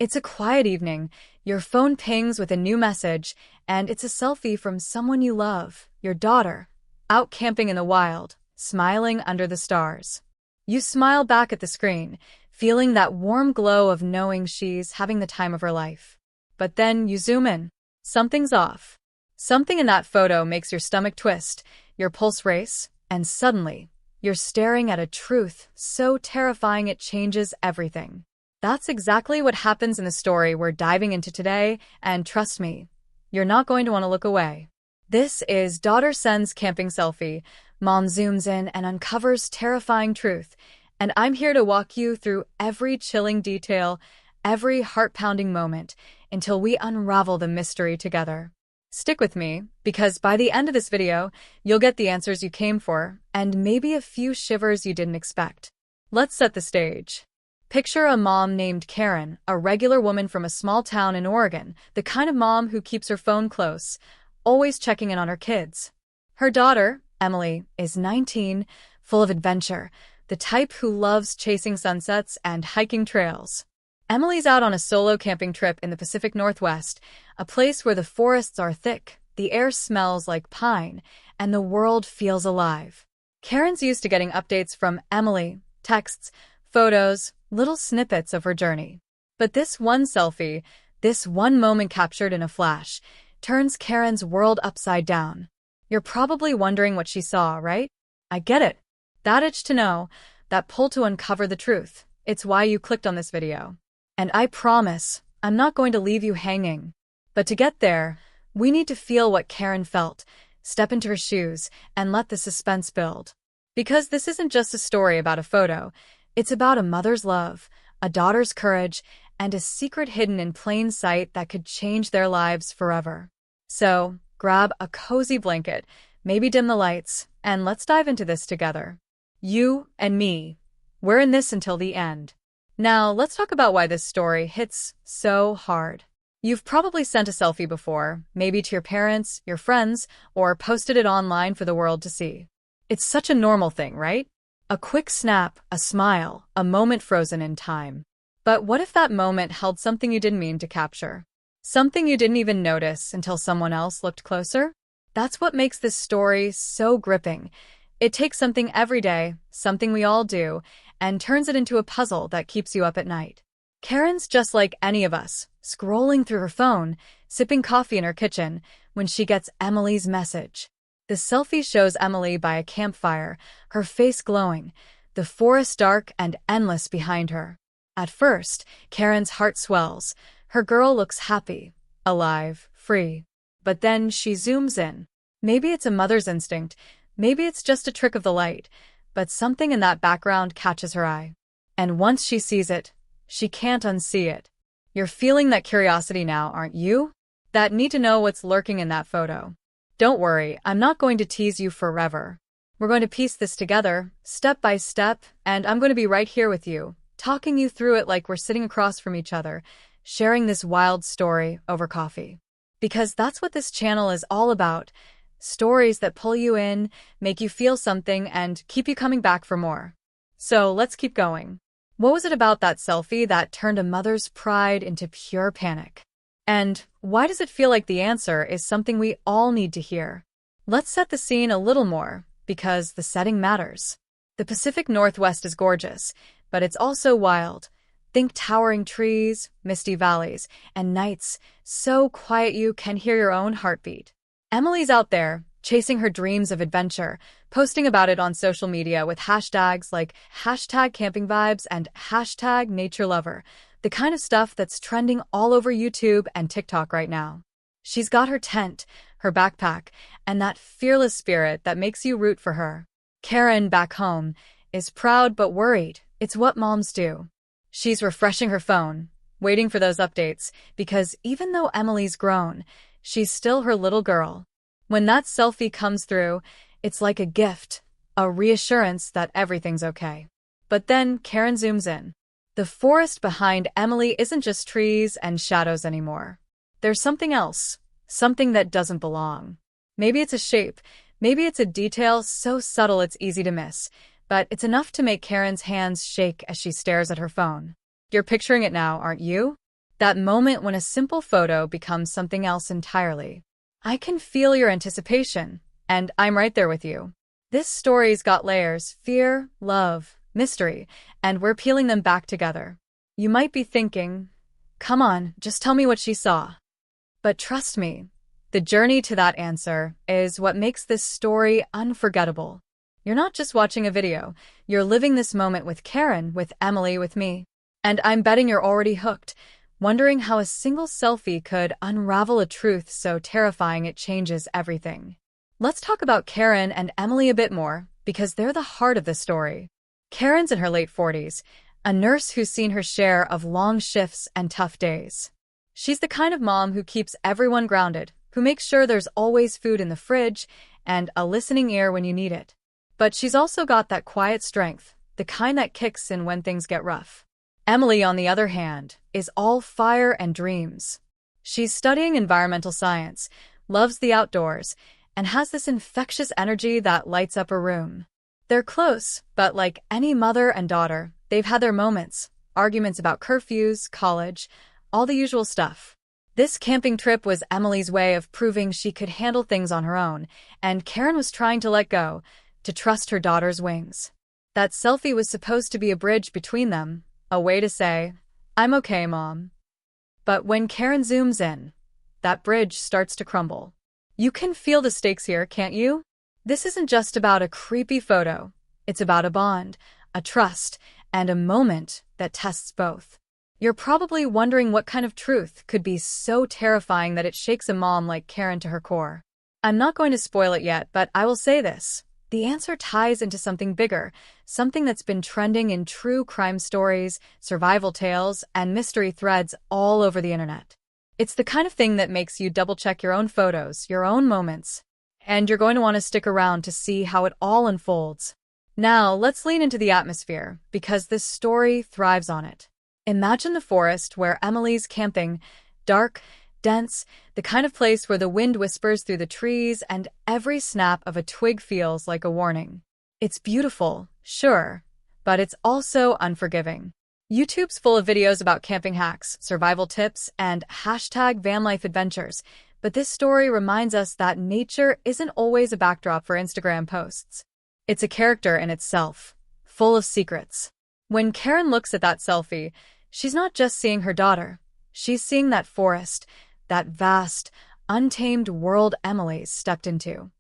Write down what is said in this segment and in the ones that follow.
It's a quiet evening, your phone pings with a new message, and it's a selfie from someone you love, your daughter, out camping in the wild, smiling under the stars. You smile back at the screen, feeling that warm glow of knowing she's having the time of her life. But then you zoom in. Something's off. Something in that photo makes your stomach twist, your pulse race, and suddenly, you're staring at a truth so terrifying it changes everything. That's exactly what happens in the story we're diving into today, and trust me, you're not going to want to look away. This is Daughter Sends Camping Selfie. Mom zooms in and uncovers terrifying truth, and I'm here to walk you through every chilling detail, every heart-pounding moment, until we unravel the mystery together. Stick with me, because by the end of this video, you'll get the answers you came for, and maybe a few shivers you didn't expect. Let's set the stage. Picture a mom named Karen, a regular woman from a small town in Oregon, the kind of mom who keeps her phone close, always checking in on her kids. Her daughter, Emily, is 19, full of adventure, the type who loves chasing sunsets and hiking trails. Emily's out on a solo camping trip in the Pacific Northwest, a place where the forests are thick, the air smells like pine, and the world feels alive. Karen's used to getting updates from Emily, texts, photos, little snippets of her journey. But this one selfie, this one moment captured in a flash, turns Karen's world upside down. You're probably wondering what she saw, right? I get it. That itch to know, that pull to uncover the truth. It's why you clicked on this video. And I promise, I'm not going to leave you hanging. But to get there, we need to feel what Karen felt, step into her shoes, and let the suspense build. Because this isn't just a story about a photo, it's about a mother's love, a daughter's courage, and a secret hidden in plain sight that could change their lives forever. So, grab a cozy blanket, maybe dim the lights, and let's dive into this together. You and me, we're in this until the end. Now, let's talk about why this story hits so hard. You've probably sent a selfie before, maybe to your parents, your friends, or posted it online for the world to see. It's such a normal thing, right? A quick snap, a smile, a moment frozen in time. But what if that moment held something you didn't mean to capture? Something you didn't even notice until someone else looked closer? That's what makes this story so gripping. It takes something everyday, something we all do, and turns it into a puzzle that keeps you up at night. Karen's just like any of us, scrolling through her phone, sipping coffee in her kitchen, when she gets Emily's message. The selfie shows Emily by a campfire, her face glowing, the forest dark and endless behind her. At first, Karen's heart swells. Her girl looks happy, alive, free. But then she zooms in. Maybe it's a mother's instinct, maybe it's just a trick of the light, but something in that background catches her eye. And once she sees it, she can't unsee it. You're feeling that curiosity now, aren't you? That need to know what's lurking in that photo. Don't worry, I'm not going to tease you forever. We're going to piece this together, step by step, and I'm going to be right here with you, talking you through it like we're sitting across from each other, sharing this wild story over coffee. Because that's what this channel is all about. Stories that pull you in, make you feel something, and keep you coming back for more. So let's keep going. What was it about that selfie that turned a mother's pride into pure panic? And why does it feel like the answer is something we all need to hear? Let's set the scene a little more, because the setting matters. The Pacific Northwest is gorgeous, but it's also wild. Think towering trees, misty valleys, and nights so quiet you can hear your own heartbeat. Emily's out there, chasing her dreams of adventure, posting about it on social media with hashtags like #campingvibes and #naturelover, the kind of stuff that's trending all over YouTube and TikTok right now. She's got her tent, her backpack, and that fearless spirit that makes you root for her. Karen, back home, is proud but worried. It's what moms do. She's refreshing her phone, waiting for those updates, because even though Emily's grown, she's still her little girl. When that selfie comes through, it's like a gift, a reassurance that everything's okay. But then Karen zooms in. The forest behind Emily isn't just trees and shadows anymore. There's something else, something that doesn't belong. Maybe it's a shape, maybe it's a detail so subtle it's easy to miss, but it's enough to make Karen's hands shake as she stares at her phone. You're picturing it now, aren't you? That moment when a simple photo becomes something else entirely. I can feel your anticipation, and I'm right there with you. This story's got layers: fear, love, mystery, and we're peeling them back together. You might be thinking, come on, just tell me what she saw. But trust me, the journey to that answer is what makes this story unforgettable. You're not just watching a video, you're living this moment with Karen, with Emily, with me. And I'm betting you're already hooked, wondering how a single selfie could unravel a truth so terrifying it changes everything. Let's talk about Karen and Emily a bit more, because they're the heart of the story. Karen's in her late 40s, a nurse who's seen her share of long shifts and tough days. She's the kind of mom who keeps everyone grounded, who makes sure there's always food in the fridge and a listening ear when you need it. But she's also got that quiet strength, the kind that kicks in when things get rough. Emily, on the other hand, is all fire and dreams. She's studying environmental science, loves the outdoors, and has this infectious energy that lights up a room. They're close, but like any mother and daughter, they've had their moments, arguments about curfews, college, all the usual stuff. This camping trip was Emily's way of proving she could handle things on her own, and Karen was trying to let go, to trust her daughter's wings. That selfie was supposed to be a bridge between them, a way to say, I'm okay, Mom. But when Karen zooms in, that bridge starts to crumble. You can feel the stakes here, can't you? This isn't just about a creepy photo. It's about a bond, a trust, and a moment that tests both. You're probably wondering what kind of truth could be so terrifying that it shakes a mom like Karen to her core. I'm not going to spoil it yet, but I will say this. The answer ties into something bigger, something that's been trending in true crime stories, survival tales, and mystery threads all over the internet. It's the kind of thing that makes you double-check your own photos, your own moments, and you're going to want to stick around to see how it all unfolds. Now, let's lean into the atmosphere, because this story thrives on it. Imagine the forest where Emily's camping, dark, dense, the kind of place where the wind whispers through the trees and every snap of a twig feels like a warning. It's beautiful, sure, but it's also unforgiving. YouTube's full of videos about camping hacks, survival tips, and #vanlife adventures, but this story reminds us that nature isn't always a backdrop for Instagram posts. It's a character in itself, full of secrets. When Karen looks at that selfie, she's not just seeing her daughter. She's seeing that forest, that vast, untamed world Emily's stepped into.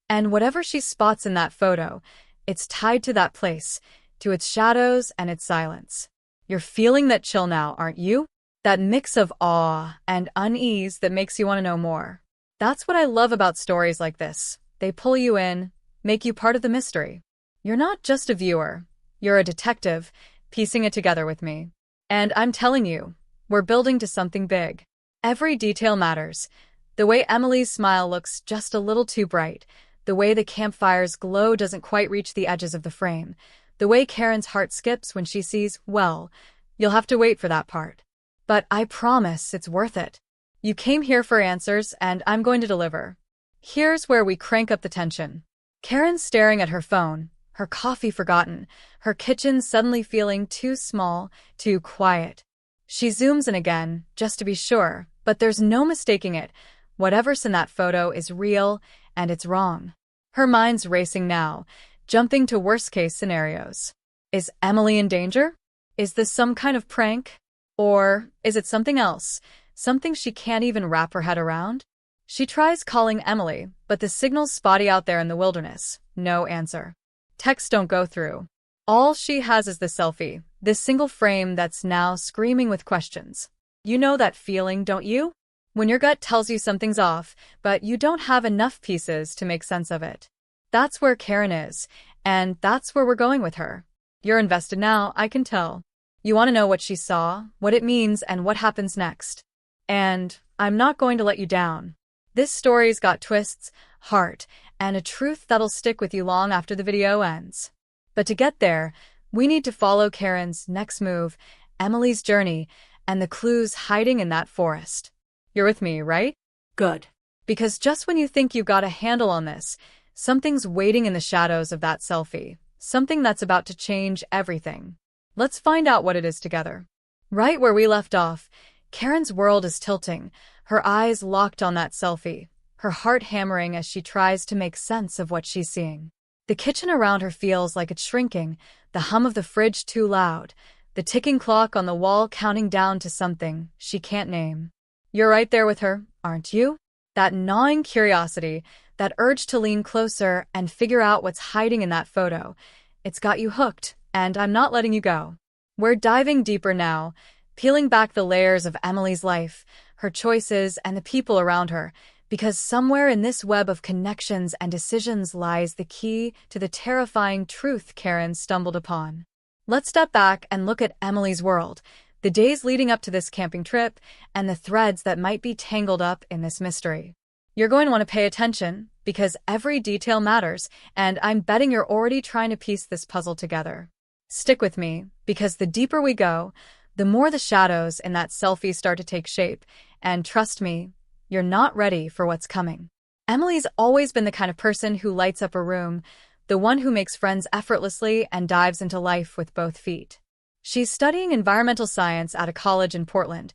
And whatever she spots in that photo, it's tied to that place, to its shadows and its silence. You're feeling that chill now, aren't you? That mix of awe and unease that makes you want to know more. That's what I love about stories like this. They pull you in, make you part of the mystery. You're not just a viewer. You're a detective, piecing it together with me. And I'm telling you, we're building to something big. Every detail matters. The way Emily's smile looks just a little too bright, the way the campfire's glow doesn't quite reach the edges of the frame, the way Karen's heart skips when she sees, well, you'll have to wait for that part. But I promise it's worth it. You came here for answers, and I'm going to deliver. Here's where we crank up the tension. Karen's staring at her phone, her coffee forgotten, her kitchen suddenly feeling too small, too quiet. She zooms in again, just to be sure, but there's no mistaking it. Whatever's in that photo is real, and it's wrong. Her mind's racing now, jumping to worst-case scenarios. Is Emily in danger? Is this some kind of prank? Or is it something else, something she can't even wrap her head around? She tries calling Emily, but the signal's spotty out there in the wilderness. No answer. Texts don't go through. All she has is the selfie, this single frame that's now screaming with questions. You know that feeling, don't you? When your gut tells you something's off, but you don't have enough pieces to make sense of it. That's where Karen is, and that's where we're going with her. You're invested now, I can tell. You want to know what she saw, what it means, and what happens next. And I'm not going to let you down. This story's got twists, heart, and a truth that'll stick with you long after the video ends. But to get there, we need to follow Karen's next move, Emily's journey, and the clues hiding in that forest. You're with me, right? Good. Because just when you think you've got a handle on this, something's waiting in the shadows of that selfie, something that's about to change everything. Let's find out what it is together. Right where we left off, Karen's world is tilting, her eyes locked on that selfie, her heart hammering as she tries to make sense of what she's seeing. The kitchen around her feels like it's shrinking, the hum of the fridge too loud, the ticking clock on the wall counting down to something she can't name. You're right there with her, aren't you? That gnawing curiosity, that urge to lean closer and figure out what's hiding in that photo. It's got you hooked, and I'm not letting you go. We're diving deeper now, peeling back the layers of Emily's life, her choices, and the people around her, because somewhere in this web of connections and decisions lies the key to the terrifying truth Karen stumbled upon. Let's step back and look at Emily's world, the days leading up to this camping trip, and the threads that might be tangled up in this mystery. You're going to want to pay attention, because every detail matters, and I'm betting you're already trying to piece this puzzle together. Stick with me, because the deeper we go, the more the shadows in that selfie start to take shape, and trust me, you're not ready for what's coming. Emily's always been the kind of person who lights up a room, the one who makes friends effortlessly and dives into life with both feet. She's studying environmental science at a college in Portland,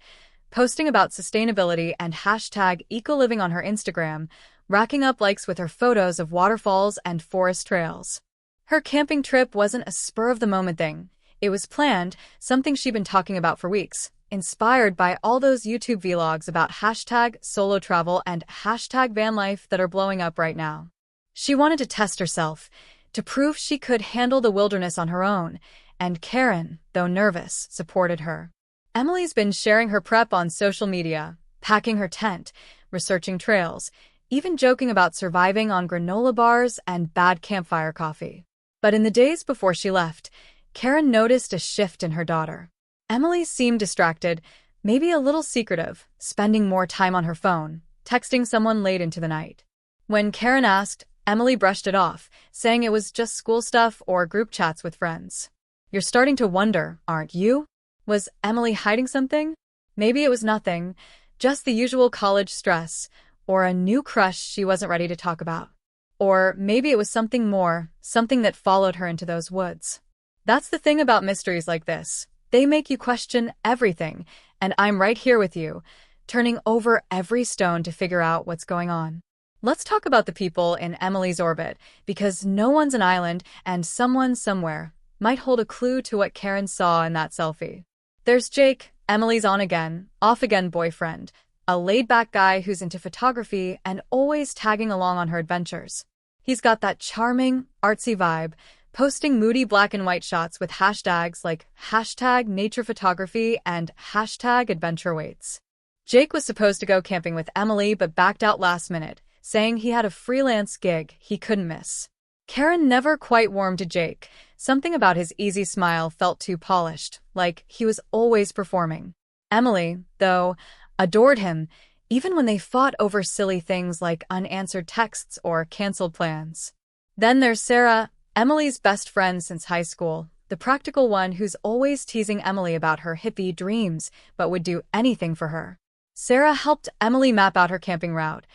posting about sustainability and #ecoliving on her Instagram, racking up likes with her photos of waterfalls and forest trails. Her camping trip wasn't a spur-of-the-moment thing. It was planned, something she'd been talking about for weeks, inspired by all those YouTube vlogs about #solo travel and #van life that are blowing up right now. She wanted to test herself, to prove she could handle the wilderness on her own, and Karen, though nervous, supported her. Emily's been sharing her prep on social media, packing her tent, researching trails, even joking about surviving on granola bars and bad campfire coffee. But in the days before she left, Karen noticed a shift in her daughter. Emily seemed distracted, maybe a little secretive, spending more time on her phone, texting someone late into the night. When Karen asked, Emily brushed it off, saying it was just school stuff or group chats with friends. You're starting to wonder, aren't you? Was Emily hiding something? Maybe it was nothing, just the usual college stress, or a new crush she wasn't ready to talk about. Or maybe it was something more, something that followed her into those woods. That's the thing about mysteries like this. They make you question everything, and I'm right here with you, turning over every stone to figure out what's going on. Let's talk about the people in Emily's orbit, because no one's an island, and someone somewhere might hold a clue to what Karen saw in that selfie. There's Jake, Emily's on-again, off-again boyfriend, a laid-back guy who's into photography and always tagging along on her adventures. He's got that charming, artsy vibe, posting moody black and white shots with hashtags like #naturephotography and #adventurewaits. Jake was supposed to go camping with Emily but backed out last minute, saying he had a freelance gig he couldn't miss. Karen never quite warmed to Jake. Something about his easy smile felt too polished, like he was always performing. Emily, though, adored him, even when they fought over silly things like unanswered texts or canceled plans. Then there's Sarah, Emily's best friend since high school, the practical one who's always teasing Emily about her hippie dreams, but would do anything for her. Sarah helped Emily map out her camping route,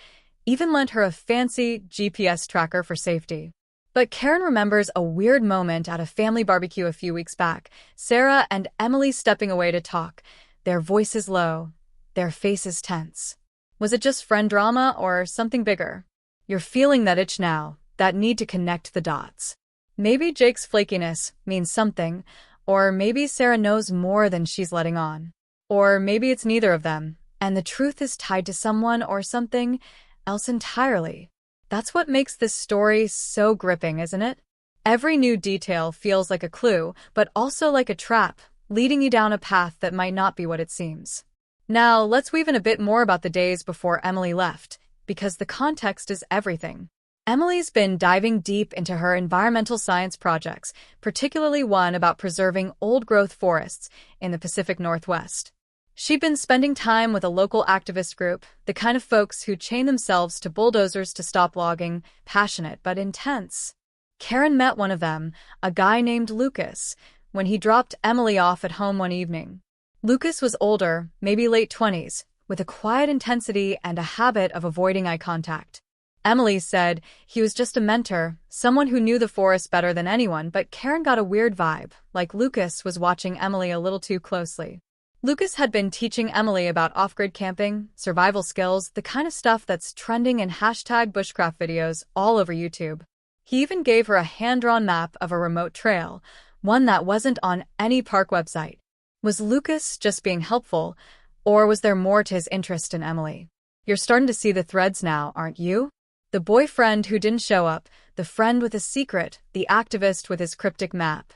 even lent her a fancy GPS tracker for safety. But Karen remembers a weird moment at a family barbecue a few weeks back, Sarah and Emily stepping away to talk, their voices low, their faces tense. Was it just friend drama or something bigger? You're feeling that itch now, that need to connect the dots. Maybe Jake's flakiness means something, or maybe Sarah knows more than she's letting on. Or maybe it's neither of them, and the truth is tied to someone or something else entirely. That's what makes this story so gripping, isn't it? Every new detail feels like a clue, but also like a trap, leading you down a path that might not be what it seems. Now, let's weave in a bit more about the days before Emily left, because the context is everything. Emily's been diving deep into her environmental science projects, particularly one about preserving old-growth forests in the Pacific Northwest. She'd been spending time with a local activist group, the kind of folks who chain themselves to bulldozers to stop logging, passionate but intense. Karen met one of them, a guy named Lucas, when he dropped Emily off at home one evening. Lucas was older, maybe late 20s, with a quiet intensity and a habit of avoiding eye contact. Emily said he was just a mentor, someone who knew the forest better than anyone, but Karen got a weird vibe, like Lucas was watching Emily a little too closely. Lucas had been teaching Emily about off-grid camping, survival skills, the kind of stuff that's trending in hashtag bushcraft videos all over YouTube. He even gave her a hand-drawn map of a remote trail, one that wasn't on any park website. Was Lucas just being helpful, or was there more to his interest in Emily? You're starting to see the threads now, aren't you? The boyfriend who didn't show up, the friend with a secret, the activist with his cryptic map.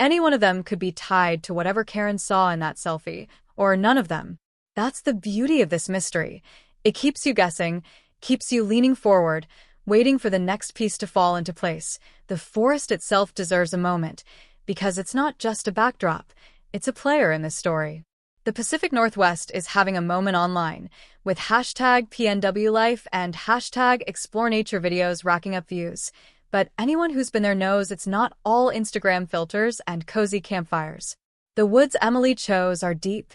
Any one of them could be tied to whatever Karen saw in that selfie, or none of them. That's the beauty of this mystery. It keeps you guessing, keeps you leaning forward, waiting for the next piece to fall into place. The forest itself deserves a moment, because it's not just a backdrop, it's a player in this story. The Pacific Northwest is having a moment online, with hashtag PNWLife and hashtag ExploreNature videos racking up views. But anyone who's been there knows it's not all Instagram filters and cozy campfires. The woods Emily chose are deep,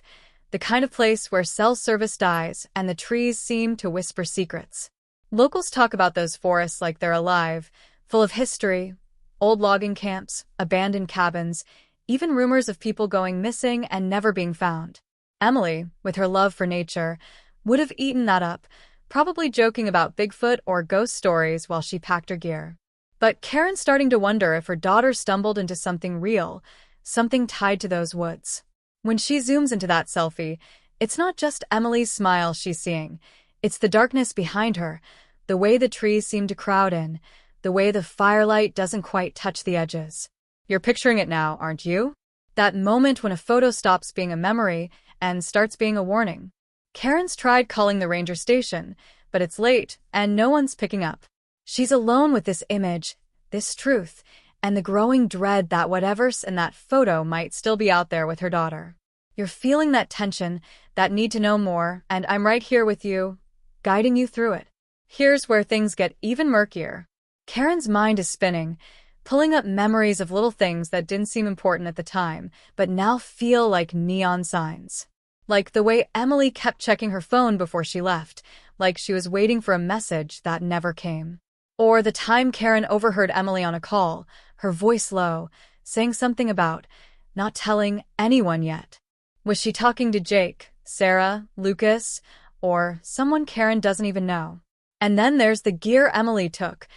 the kind of place where cell service dies and the trees seem to whisper secrets. Locals talk about those forests like they're alive, full of history, old logging camps, abandoned cabins, even rumors of people going missing and never being found. Emily, with her love for nature, would have eaten that up, probably joking about Bigfoot or ghost stories while she packed her gear. But Karen's starting to wonder if her daughter stumbled into something real, something tied to those woods. When she zooms into that selfie, it's not just Emily's smile she's seeing. It's the darkness behind her, the way the trees seem to crowd in, the way the firelight doesn't quite touch the edges. You're picturing it now, aren't you? That moment when a photo stops being a memory and starts being a warning. Karen's tried calling the ranger station, but it's late and no one's picking up. She's alone with this image, this truth, and the growing dread that whatever's in that photo might still be out there with her daughter. You're feeling that tension, that need to know more, and I'm right here with you, guiding you through it. Here's where things get even murkier. Karen's mind is spinning, pulling up memories of little things that didn't seem important at the time, but now feel like neon signs. Like the way Emily kept checking her phone before she left, like she was waiting for a message that never came. Or the time Karen overheard Emily on a call, her voice low, saying something about not telling anyone yet. Was she talking to Jake, Sarah, Lucas, or someone Karen doesn't even know? And then there's the gear Emily took.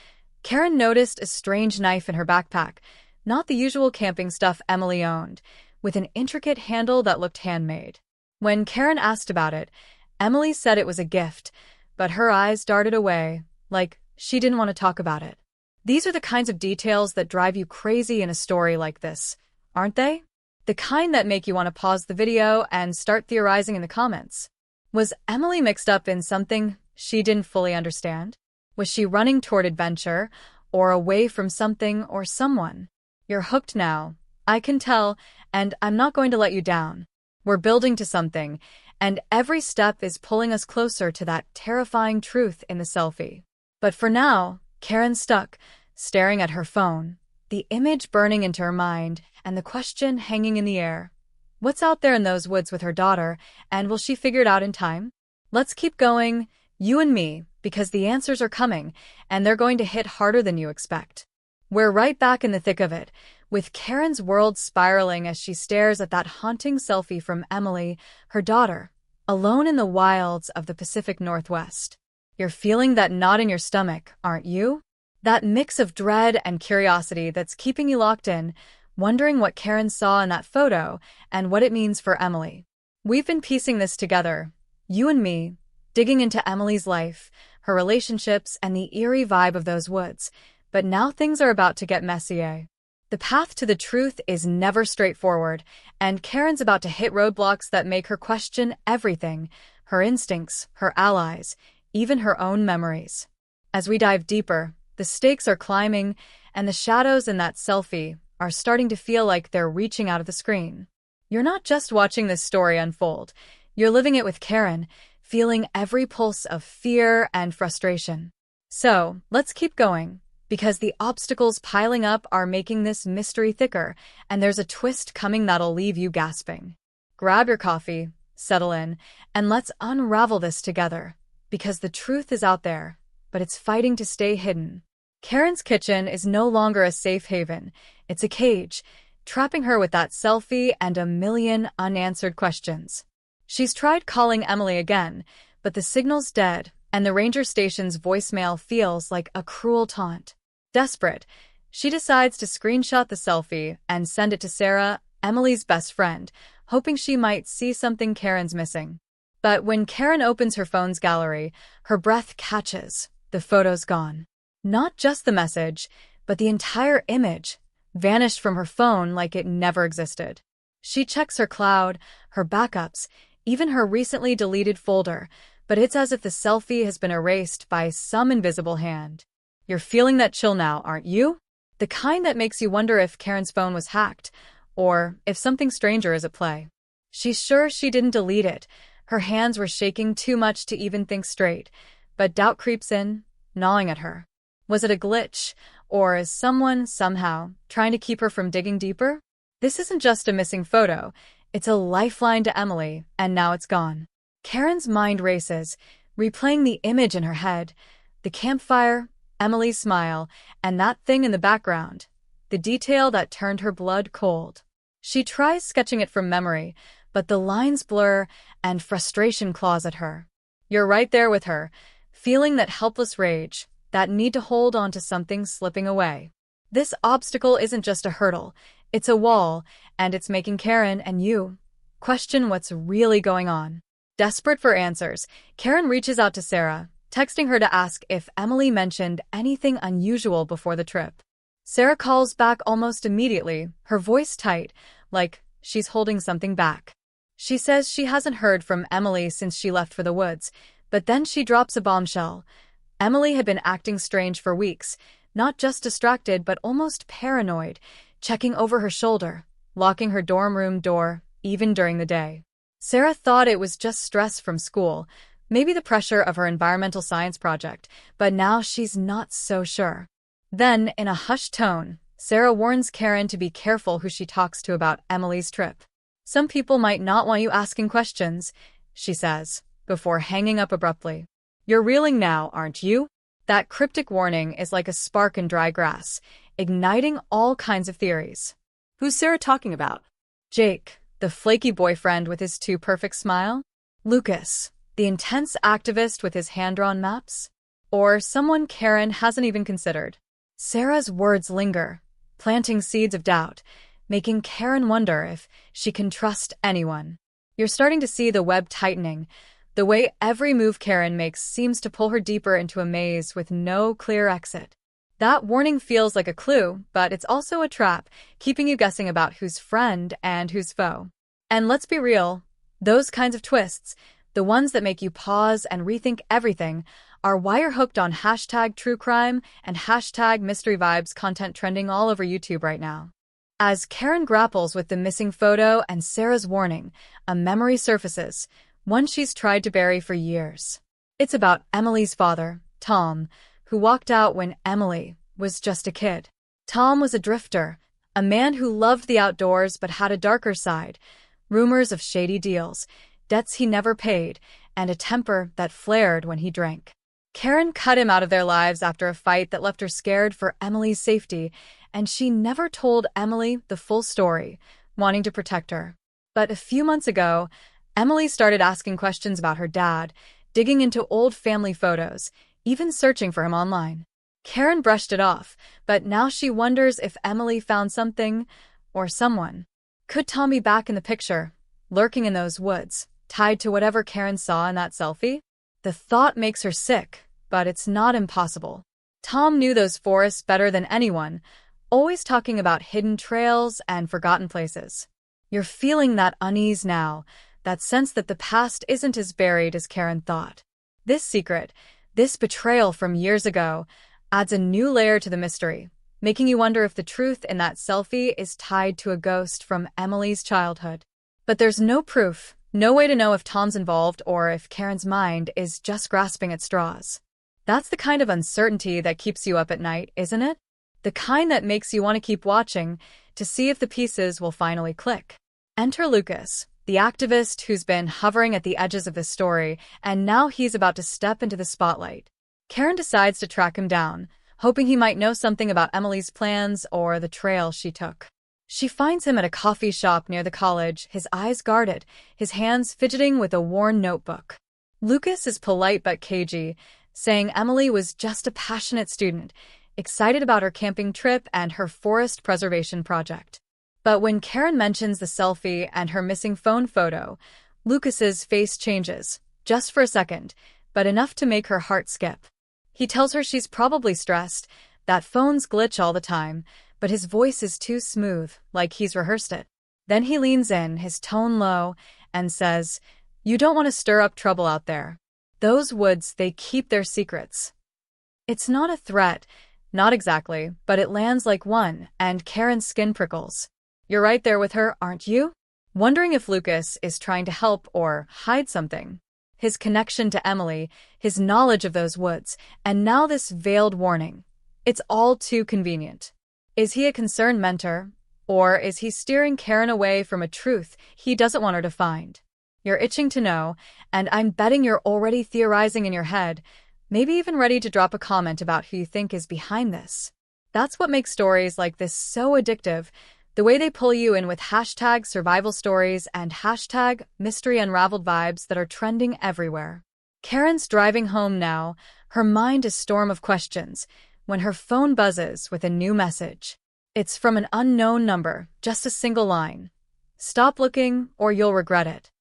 Karen noticed a strange knife in her backpack, not the usual camping stuff Emily owned, with an intricate handle that looked handmade. When Karen asked about it, Emily said it was a gift, but her eyes darted away, like she didn't want to talk about it. These are the kinds of details that drive you crazy in a story like this, aren't they? The kind that make you want to pause the video and start theorizing in the comments. Was Emily mixed up in something she didn't fully understand? Was she running toward adventure, or away from something or someone? You're hooked now, I can tell, and I'm not going to let you down. We're building to something, and every step is pulling us closer to that terrifying truth in the selfie. But for now, Karen's stuck, staring at her phone, the image burning into her mind, and the question hanging in the air. What's out there in those woods with her daughter, and will she figure it out in time? Let's keep going, you and me, because the answers are coming, and they're going to hit harder than you expect. We're right back in the thick of it, with Karen's world spiraling as she stares at that haunting selfie from Emily, her daughter, alone in the wilds of the Pacific Northwest. You're feeling that knot in your stomach, aren't you? That mix of dread and curiosity that's keeping you locked in, wondering what Karen saw in that photo and what it means for Emily. We've been piecing this together, you and me, digging into Emily's life, her relationships, and the eerie vibe of those woods. But now things are about to get messy, eh? The path to the truth is never straightforward, and Karen's about to hit roadblocks that make her question everything, her instincts, her allies, even her own memories. As we dive deeper, the stakes are climbing, and the shadows in that selfie are starting to feel like they're reaching out of the screen. You're not just watching this story unfold, you're living it with Karen, feeling every pulse of fear and frustration. So, let's keep going, because the obstacles piling up are making this mystery thicker, and there's a twist coming that'll leave you gasping. Grab your coffee, settle in, and let's unravel this together, because the truth is out there, but it's fighting to stay hidden. Karen's kitchen is no longer a safe haven, it's a cage, trapping her with that selfie and a million unanswered questions. She's tried calling Emily again, but the signal's dead, and the ranger station's voicemail feels like a cruel taunt. Desperate, she decides to screenshot the selfie and send it to Sarah, Emily's best friend, hoping she might see something Karen's missing. But when Karen opens her phone's gallery, her breath catches. The photo's gone. Not just the message, but the entire image vanished from her phone like it never existed. She checks her cloud, her backups, even her recently deleted folder, but it's as if the selfie has been erased by some invisible hand. You're feeling that chill now, aren't you? The kind that makes you wonder if Karen's phone was hacked, or if something stranger is at play. She's sure she didn't delete it. Her hands were shaking too much to even think straight, but doubt creeps in, gnawing at her. Was it a glitch, or is someone, somehow, trying to keep her from digging deeper? This isn't just a missing photo, it's a lifeline to Emily, and now it's gone. Karen's mind races, replaying the image in her head. The campfire, Emily's smile, and that thing in the background. The detail that turned her blood cold. She tries sketching it from memory, but the lines blur and frustration claws at her. You're right there with her, feeling that helpless rage, that need to hold on to something slipping away. This obstacle isn't just a hurdle, it's a wall, and it's making Karen and you question what's really going on. Desperate for answers, Karen reaches out to Sarah, texting her to ask if Emily mentioned anything unusual before the trip. Sarah calls back almost immediately, her voice tight, like she's holding something back. She says she hasn't heard from Emily since she left for the woods, but then she drops a bombshell. Emily had been acting strange for weeks, not just distracted but almost paranoid, checking over her shoulder, locking her dorm room door, even during the day. Sarah thought it was just stress from school, maybe the pressure of her environmental science project, but now she's not so sure. Then, in a hushed tone, Sarah warns Karen to be careful who she talks to about Emily's trip. Some people might not want you asking questions, she says, before hanging up abruptly. You're reeling now, aren't you? That cryptic warning is like a spark in dry grass, igniting all kinds of theories. Who's Sarah talking about? Jake, the flaky boyfriend with his too perfect smile? Lucas, the intense activist with his hand-drawn maps? Or someone Karen hasn't even considered? Sarah's words linger, planting seeds of doubt, making Karen wonder if she can trust anyone. You're starting to see the web tightening. The way every move Karen makes seems to pull her deeper into a maze with no clear exit. That warning feels like a clue, but it's also a trap, keeping you guessing about who's friend and who's foe. And let's be real, those kinds of twists, the ones that make you pause and rethink everything, are why you're hooked on #TrueCrime and #MysteryVibes content trending all over YouTube right now. As Karen grapples with the missing photo and Sarah's warning, a memory surfaces, one she's tried to bury for years. It's about Emily's father, Tom, who walked out when Emily was just a kid. Tom was a drifter, a man who loved the outdoors but had a darker side, rumors of shady deals, debts he never paid, and a temper that flared when he drank. Karen cut him out of their lives after a fight that left her scared for Emily's safety, and she never told Emily the full story, wanting to protect her. But a few months ago, Emily started asking questions about her dad, digging into old family photos, even searching for him online. Karen brushed it off, but now she wonders if Emily found something or someone. Could Tom be back in the picture, lurking in those woods, tied to whatever Karen saw in that selfie? The thought makes her sick, but it's not impossible. Tom knew those forests better than anyone, always talking about hidden trails and forgotten places. You're feeling that unease now, that sense that the past isn't as buried as Karen thought. This secret, this betrayal from years ago, adds a new layer to the mystery, making you wonder if the truth in that selfie is tied to a ghost from Emily's childhood. But there's no proof, no way to know if Tom's involved or if Karen's mind is just grasping at straws. That's the kind of uncertainty that keeps you up at night, isn't it? The kind that makes you want to keep watching to see if the pieces will finally click. Enter Lucas, the activist who's been hovering at the edges of this story, and now he's about to step into the spotlight. Karen decides to track him down, hoping he might know something about Emily's plans or the trail she took. She finds him at a coffee shop near the college, his eyes guarded, his hands fidgeting with a worn notebook. Lucas is polite but cagey, saying Emily was just a passionate student, excited about her camping trip and her forest preservation project. But when Karen mentions the selfie and her missing phone photo, Lucas's face changes, just for a second, but enough to make her heart skip. He tells her she's probably stressed, that phones glitch all the time, but his voice is too smooth, like he's rehearsed it. Then he leans in, his tone low, and says, "You don't want to stir up trouble out there. Those woods, they keep their secrets." It's not a threat, not exactly, but it lands like one, and Karen's skin prickles. You're right there with her, aren't you? Wondering if Lucas is trying to help or hide something. His connection to Emily, his knowledge of those woods, and now this veiled warning. It's all too convenient. Is he a concerned mentor, or is he steering Karen away from a truth he doesn't want her to find? You're itching to know, and I'm betting you're already theorizing in your head, maybe even ready to drop a comment about who you think is behind this. That's what makes stories like this so addictive, the way they pull you in with hashtag survival stories and hashtag mystery unraveled vibes that are trending everywhere. Karen's driving home now, her mind a storm of questions, when her phone buzzes with a new message. It's from an unknown number, just a single line. "Stop looking, or you'll regret it."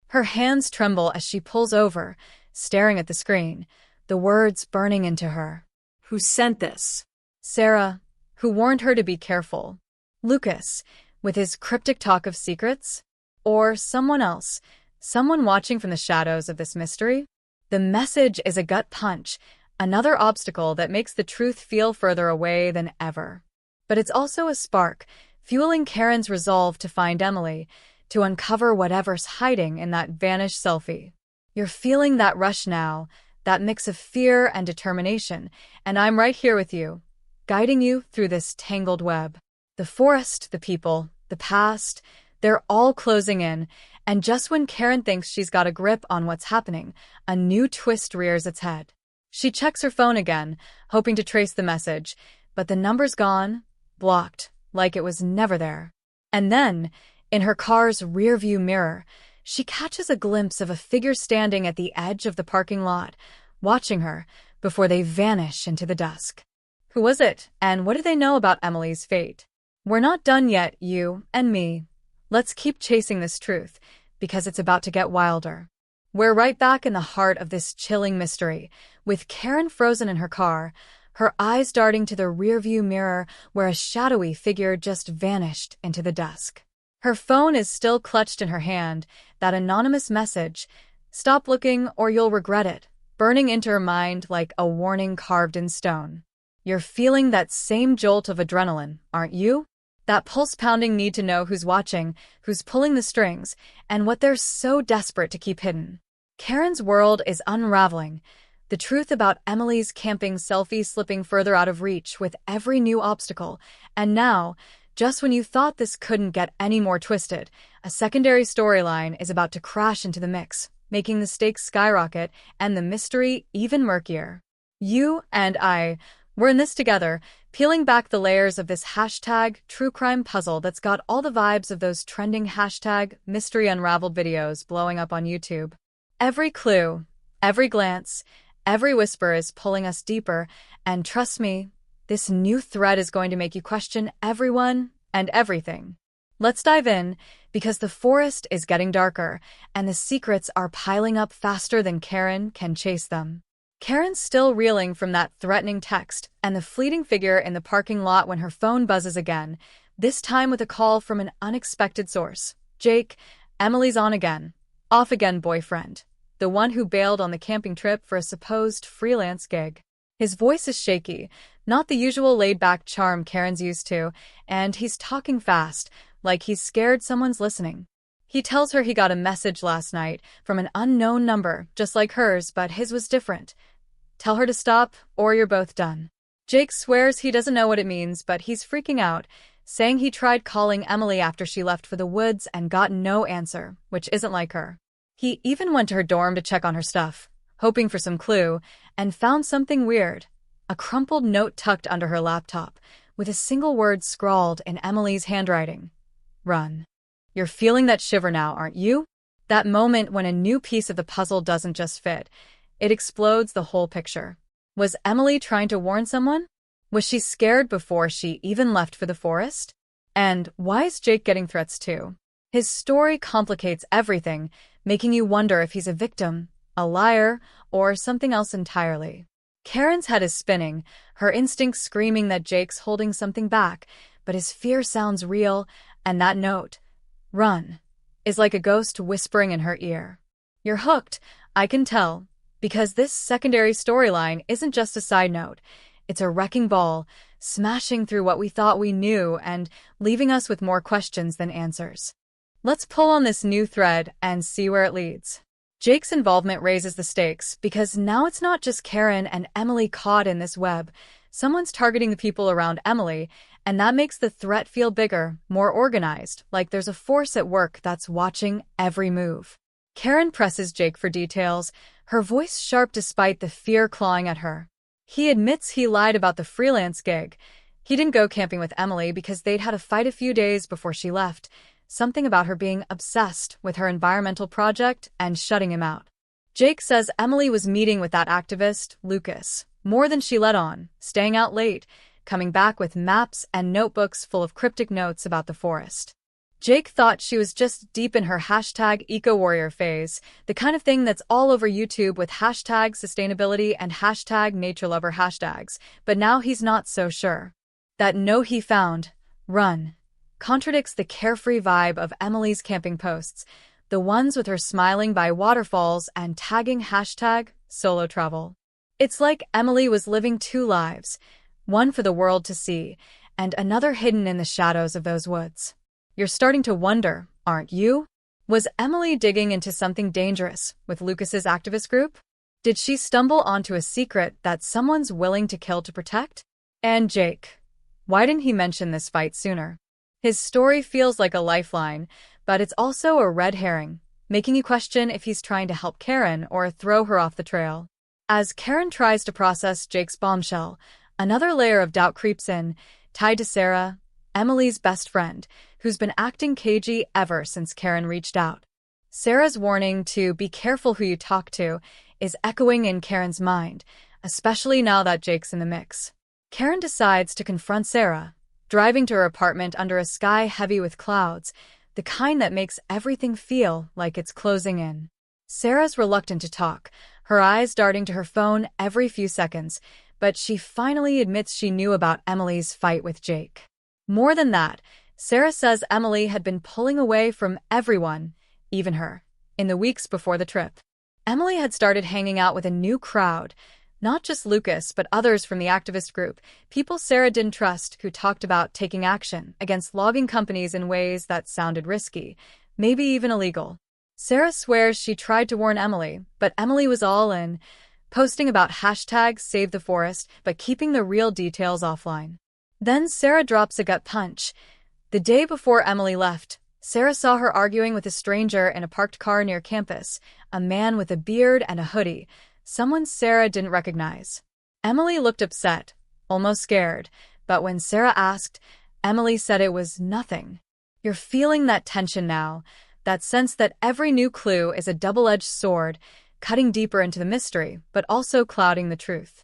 Her hands tremble as she pulls over, staring at the screen, the words burning into her. Who sent this? Sarah, who warned her to be careful. Lucas, with his cryptic talk of secrets? Or someone else, someone watching from the shadows of this mystery? The message is a gut punch, another obstacle that makes the truth feel further away than ever. But it's also a spark, fueling Karen's resolve to find Emily, to uncover whatever's hiding in that vanished selfie. You're feeling that rush now, that mix of fear and determination, and I'm right here with you, guiding you through this tangled web. The forest, the people, the past, they're all closing in, and just when Karen thinks she's got a grip on what's happening, a new twist rears its head. She checks her phone again, hoping to trace the message, but the number's gone, blocked, like it was never there. And then, in her car's rearview mirror, she catches a glimpse of a figure standing at the edge of the parking lot, watching her, before they vanish into the dusk. Who was it, and what do they know about Emily's fate? We're not done yet, you and me. Let's keep chasing this truth, because it's about to get wilder. We're right back in the heart of this chilling mystery, with Karen frozen in her car, her eyes darting to the rearview mirror where a shadowy figure just vanished into the dusk. Her phone is still clutched in her hand, that anonymous message, "Stop looking or you'll regret it," burning into her mind like a warning carved in stone. You're feeling that same jolt of adrenaline, aren't you? That pulse-pounding need to know who's watching, who's pulling the strings, and what they're so desperate to keep hidden. Karen's world is unraveling, the truth about Emily's camping selfie slipping further out of reach with every new obstacle, and now, just when you thought this couldn't get any more twisted, a secondary storyline is about to crash into the mix, making the stakes skyrocket and the mystery even murkier. You and I, we're in this together, peeling back the layers of this hashtag true crime puzzle that's got all the vibes of those trending hashtag mystery unraveled videos blowing up on YouTube. Every clue, every glance, every whisper is pulling us deeper, and trust me, this new thread is going to make you question everyone and everything. Let's dive in, because the forest is getting darker, and the secrets are piling up faster than Karen can chase them. Karen's still reeling from that threatening text and the fleeting figure in the parking lot when her phone buzzes again, this time with a call from an unexpected source. Jake, Emily's on again. Off again boyfriend. The one who bailed on the camping trip for a supposed freelance gig. His voice is shaky, not the usual laid-back charm Karen's used to, and he's talking fast, like he's scared someone's listening. He tells her he got a message last night from an unknown number, just like hers, but his was different. Tell her to stop, or you're both done. Jake swears he doesn't know what it means, but he's freaking out, saying he tried calling Emily after she left for the woods and got no answer, which isn't like her. He even went to her dorm to check on her stuff, hoping for some clue, and found something weird. A crumpled note tucked under her laptop, with a single word scrawled in Emily's handwriting. Run. You're feeling that shiver now, aren't you? That moment when a new piece of the puzzle doesn't just fit, it explodes the whole picture. Was Emily trying to warn someone? Was she scared before she even left for the forest? And why is Jake getting threats too? His story complicates everything, making you wonder if he's a victim, a liar, or something else entirely. Karen's head is spinning, her instincts screaming that Jake's holding something back, but his fear sounds real, and that note, run, is like a ghost whispering in her ear. You're hooked, I can tell, because this secondary storyline isn't just a side note. It's a wrecking ball, smashing through what we thought we knew and leaving us with more questions than answers. Let's pull on this new thread and see where it leads. Jake's involvement raises the stakes because now it's not just Karen and Emily caught in this web. Someone's targeting the people around Emily, and that makes the threat feel bigger, more organized, like there's a force at work that's watching every move. Karen presses Jake for details, her voice sharp despite the fear clawing at her. He admits he lied about the freelance gig. He didn't go camping with Emily because they'd had a fight a few days before she left. Something about her being obsessed with her environmental project and shutting him out. Jake says Emily was meeting with that activist, Lucas, more than she let on, staying out late, coming back with maps and notebooks full of cryptic notes about the forest. Jake thought she was just deep in her hashtag eco-warrior phase, the kind of thing that's all over YouTube with hashtag sustainability and hashtag nature lover hashtags, but now he's not so sure. That note he found, run, contradicts the carefree vibe of Emily's camping posts, the ones with her smiling by waterfalls and tagging hashtag solo travel. It's like Emily was living two lives, one for the world to see, and another hidden in the shadows of those woods. You're starting to wonder, aren't you? Was Emily digging into something dangerous with Lucas's activist group? Did she stumble onto a secret that someone's willing to kill to protect? And Jake, why didn't he mention this fight sooner? His story feels like a lifeline, but it's also a red herring, making you question if he's trying to help Karen or throw her off the trail. As Karen tries to process Jake's bombshell, another layer of doubt creeps in, tied to Sarah, Emily's best friend, who's been acting cagey ever since Karen reached out. Sarah's warning to be careful who you talk to is echoing in Karen's mind, especially now that Jake's in the mix. Karen decides to confront Sarah, driving to her apartment under a sky heavy with clouds, the kind that makes everything feel like it's closing in. Sarah's reluctant to talk, her eyes darting to her phone every few seconds, but she finally admits she knew about Emily's fight with Jake. More than that, Sarah says Emily had been pulling away from everyone, even her, in the weeks before the trip. Emily had started hanging out with a new crowd, not just Lucas, but others from the activist group, people Sarah didn't trust who talked about taking action against logging companies in ways that sounded risky, maybe even illegal. Sarah swears she tried to warn Emily, but Emily was all in, posting about hashtag Save the Forest, but keeping the real details offline. Then Sarah drops a gut punch. The day before Emily left, Sarah saw her arguing with a stranger in a parked car near campus, a man with a beard and a hoodie, someone Sarah didn't recognize. Emily looked upset, almost scared, but when Sarah asked, Emily said it was nothing. You're feeling that tension now, that sense that every new clue is a double-edged sword, cutting deeper into the mystery, but also clouding the truth.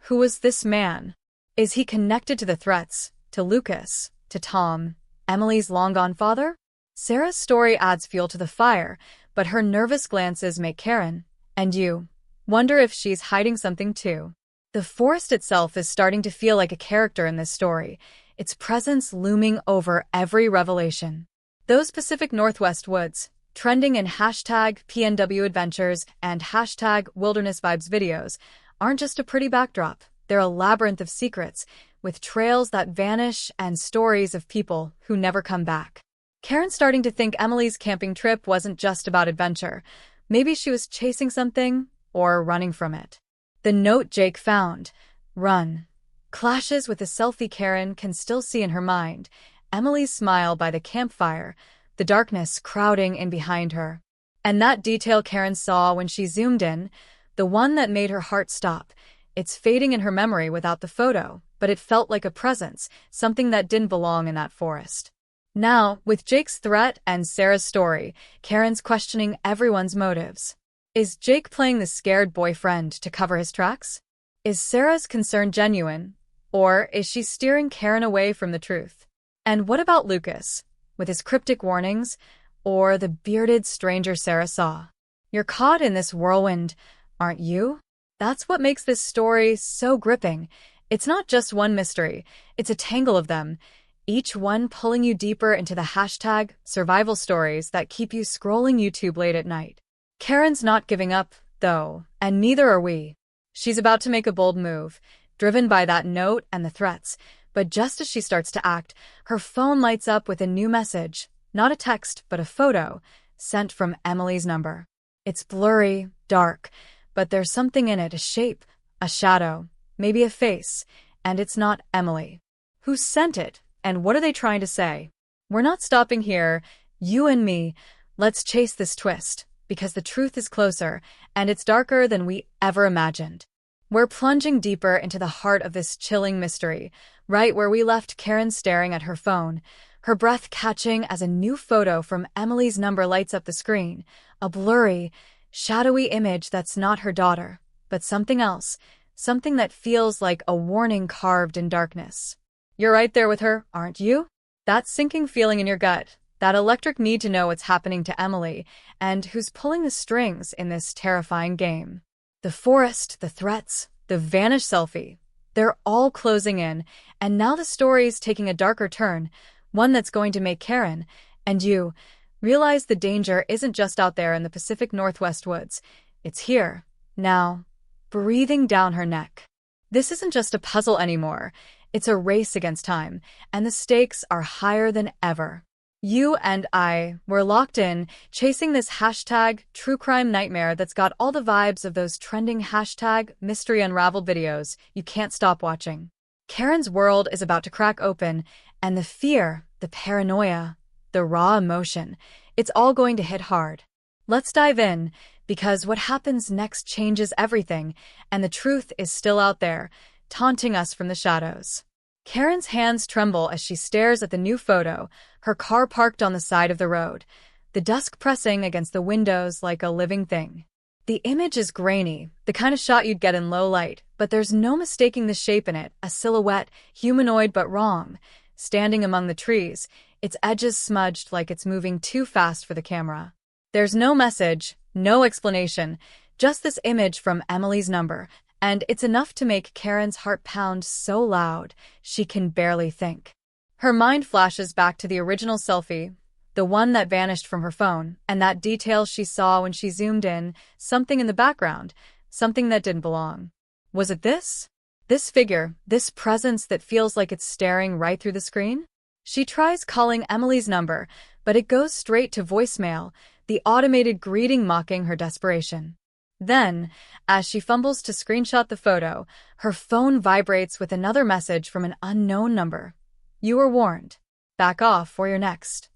Who was this man? Is he connected to the threats, to Lucas, to Tom, Emily's long-gone father? Sarah's story adds fuel to the fire, but her nervous glances make Karen, and you, wonder if she's hiding something too. The forest itself is starting to feel like a character in this story, its presence looming over every revelation. Those Pacific Northwest woods, trending in hashtag PNW Adventures and hashtag Wilderness Vibes videos, aren't just a pretty backdrop. They're a labyrinth of secrets, with trails that vanish and stories of people who never come back. Karen's starting to think Emily's camping trip wasn't just about adventure. Maybe she was chasing something or running from it. The note Jake found, run, clashes with the selfie Karen can still see in her mind, Emily's smile by the campfire, the darkness crowding in behind her. And that detail Karen saw when she zoomed in, the one that made her heart stop, it's fading in her memory without the photo, but it felt like a presence, something that didn't belong in that forest. Now, with Jake's threat and Sarah's story, Karen's questioning everyone's motives. Is Jake playing the scared boyfriend to cover his tracks? Is Sarah's concern genuine, or is she steering Karen away from the truth? And what about Lucas, with his cryptic warnings, or the bearded stranger Sarah saw? You're caught in this whirlwind, aren't you? That's what makes this story so gripping. It's not just one mystery, it's a tangle of them, each one pulling you deeper into the hashtag survival stories that keep you scrolling YouTube late at night. Karen's not giving up, though, and neither are we. She's about to make a bold move, driven by that note and the threats, but just as she starts to act, her phone lights up with a new message, not a text, but a photo, sent from Emily's number. It's blurry, dark, but there's something in it, a shape, a shadow, maybe a face, and it's not Emily. Who sent it, and what are they trying to say? We're not stopping here, you and me. Let's chase this twist, because the truth is closer, and it's darker than we ever imagined. We're plunging deeper into the heart of this chilling mystery, right where we left Karen staring at her phone, her breath catching as a new photo from Emily's number lights up the screen, a blurry, shadowy image that's not her daughter, but something else, something that feels like a warning carved in darkness. You're right there with her, aren't you? That sinking feeling in your gut, that electric need to know what's happening to Emily, and who's pulling the strings in this terrifying game. The forest, the threats, the vanished selfie, they're all closing in, and now the story's taking a darker turn, one that's going to make Karen, and you, realize the danger isn't just out there in the Pacific Northwest woods. It's here, now, breathing down her neck. This isn't just a puzzle anymore. It's a race against time, and the stakes are higher than ever. You and I, we're locked in, chasing this hashtag true crime nightmare that's got all the vibes of those trending hashtag mystery unraveled videos you can't stop watching. Karen's world is about to crack open, and the fear, the paranoia, the raw emotion, it's all going to hit hard. Let's dive in, because what happens next changes everything, and the truth is still out there, taunting us from the shadows. Karen's hands tremble as she stares at the new photo, her car parked on the side of the road, the dusk pressing against the windows like a living thing. The image is grainy, the kind of shot you'd get in low light, but there's no mistaking the shape in it, a silhouette, humanoid but wrong. Standing among the trees, its edges smudged like it's moving too fast for the camera. There's no message, no explanation, just this image from Emily's number, and it's enough to make Karen's heart pound so loud she can barely think. Her mind flashes back to the original selfie, the one that vanished from her phone, and that detail she saw when she zoomed in, something in the background, something that didn't belong. Was it this? This figure, this presence that feels like it's staring right through the screen? She tries calling Emily's number, but it goes straight to voicemail, the automated greeting mocking her desperation. Then, as she fumbles to screenshot the photo, her phone vibrates with another message from an unknown number. You were warned. Back off or you're next.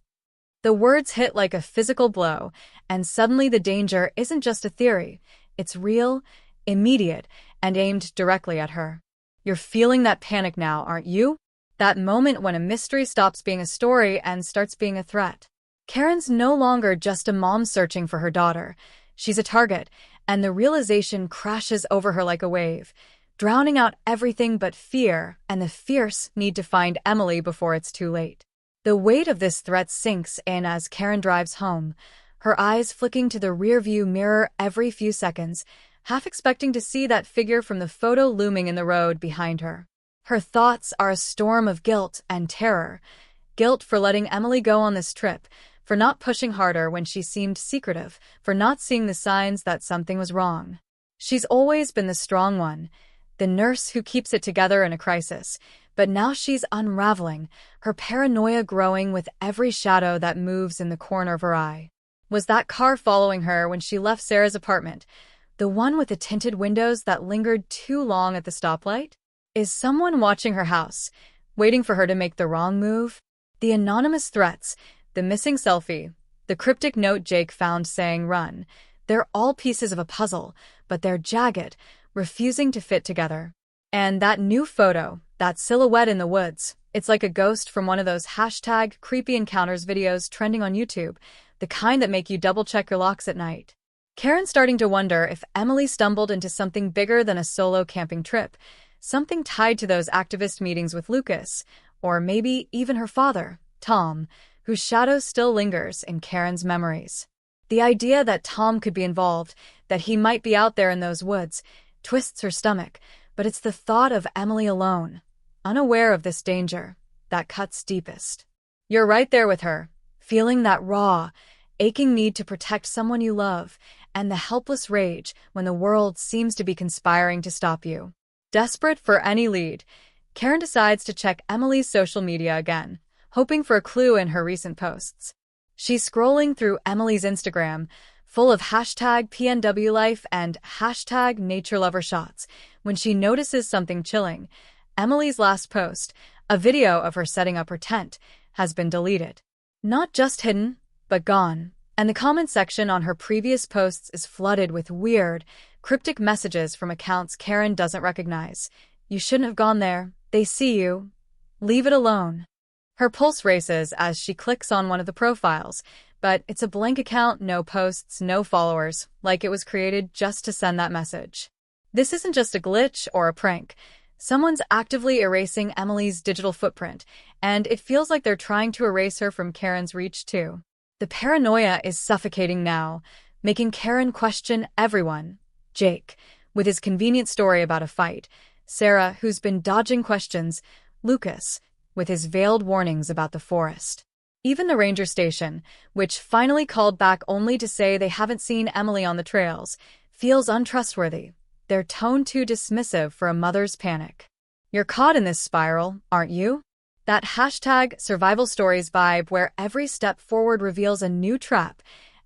The words hit like a physical blow, and suddenly the danger isn't just a theory. It's real, immediate, and aimed directly at her. You're feeling that panic now, aren't you? That moment when a mystery stops being a story and starts being a threat. Karen's no longer just a mom searching for her daughter. She's a target, and the realization crashes over her like a wave, drowning out everything but fear and the fierce need to find Emily before it's too late. The weight of this threat sinks in as Karen drives home, her eyes flicking to the rearview mirror every few seconds, half expecting to see that figure from the photo looming in the road behind her. Her thoughts are a storm of guilt and terror. Guilt for letting Emily go on this trip, for not pushing harder when she seemed secretive, for not seeing the signs that something was wrong. She's always been the strong one, the nurse who keeps it together in a crisis, but now she's unraveling, her paranoia growing with every shadow that moves in the corner of her eye. Was that car following her when she left Sarah's apartment, the one with the tinted windows that lingered too long at the stoplight? Is someone watching her house, waiting for her to make the wrong move? The anonymous threats, the missing selfie, the cryptic note Jake found saying run, they're all pieces of a puzzle, but they're jagged, refusing to fit together. And that new photo, That silhouette in the woods, it's like a ghost from one of those hashtag creepy encounters videos trending on YouTube, the kind that make you double-check your locks at night. Karen's starting to wonder if Emily stumbled into something bigger than a solo camping trip, something tied to those activist meetings with Lucas, or maybe even her father, Tom, whose shadow still lingers in Karen's memories. The idea that Tom could be involved, that he might be out there in those woods, twists her stomach, but it's the thought of Emily alone, unaware of this danger, that cuts deepest. You're right there with her, feeling that raw, aching need to protect someone you love, and the helpless rage when the world seems to be conspiring to stop you. Desperate for any lead, Karen decides to check Emily's social media again, hoping for a clue in her recent posts. She's scrolling through Emily's Instagram, full of hashtag PNW life and hashtag nature lover shots, when she notices something chilling. Emily's last post, a video of her setting up her tent, has been deleted. Not just hidden, but gone. And the comment section on her previous posts is flooded with weird, cryptic messages from accounts Karen doesn't recognize. You shouldn't have gone there. They see you. Leave it alone. Her pulse races as she clicks on one of the profiles, but it's a blank account, no posts, no followers, like it was created just to send that message. This isn't just a glitch or a prank. Someone's actively erasing Emily's digital footprint, and it feels like they're trying to erase her from Karen's reach too. The paranoia is suffocating now, making Karen question everyone. Jake, with his convenient story about a fight, Sarah, who's been dodging questions, Lucas, with his veiled warnings about the forest. Even the ranger station, which finally called back only to say they haven't seen Emily on the trails, feels untrustworthy, their tone too dismissive for a mother's panic. You're caught in this spiral, aren't you? That hashtag survival stories vibe where every step forward reveals a new trap,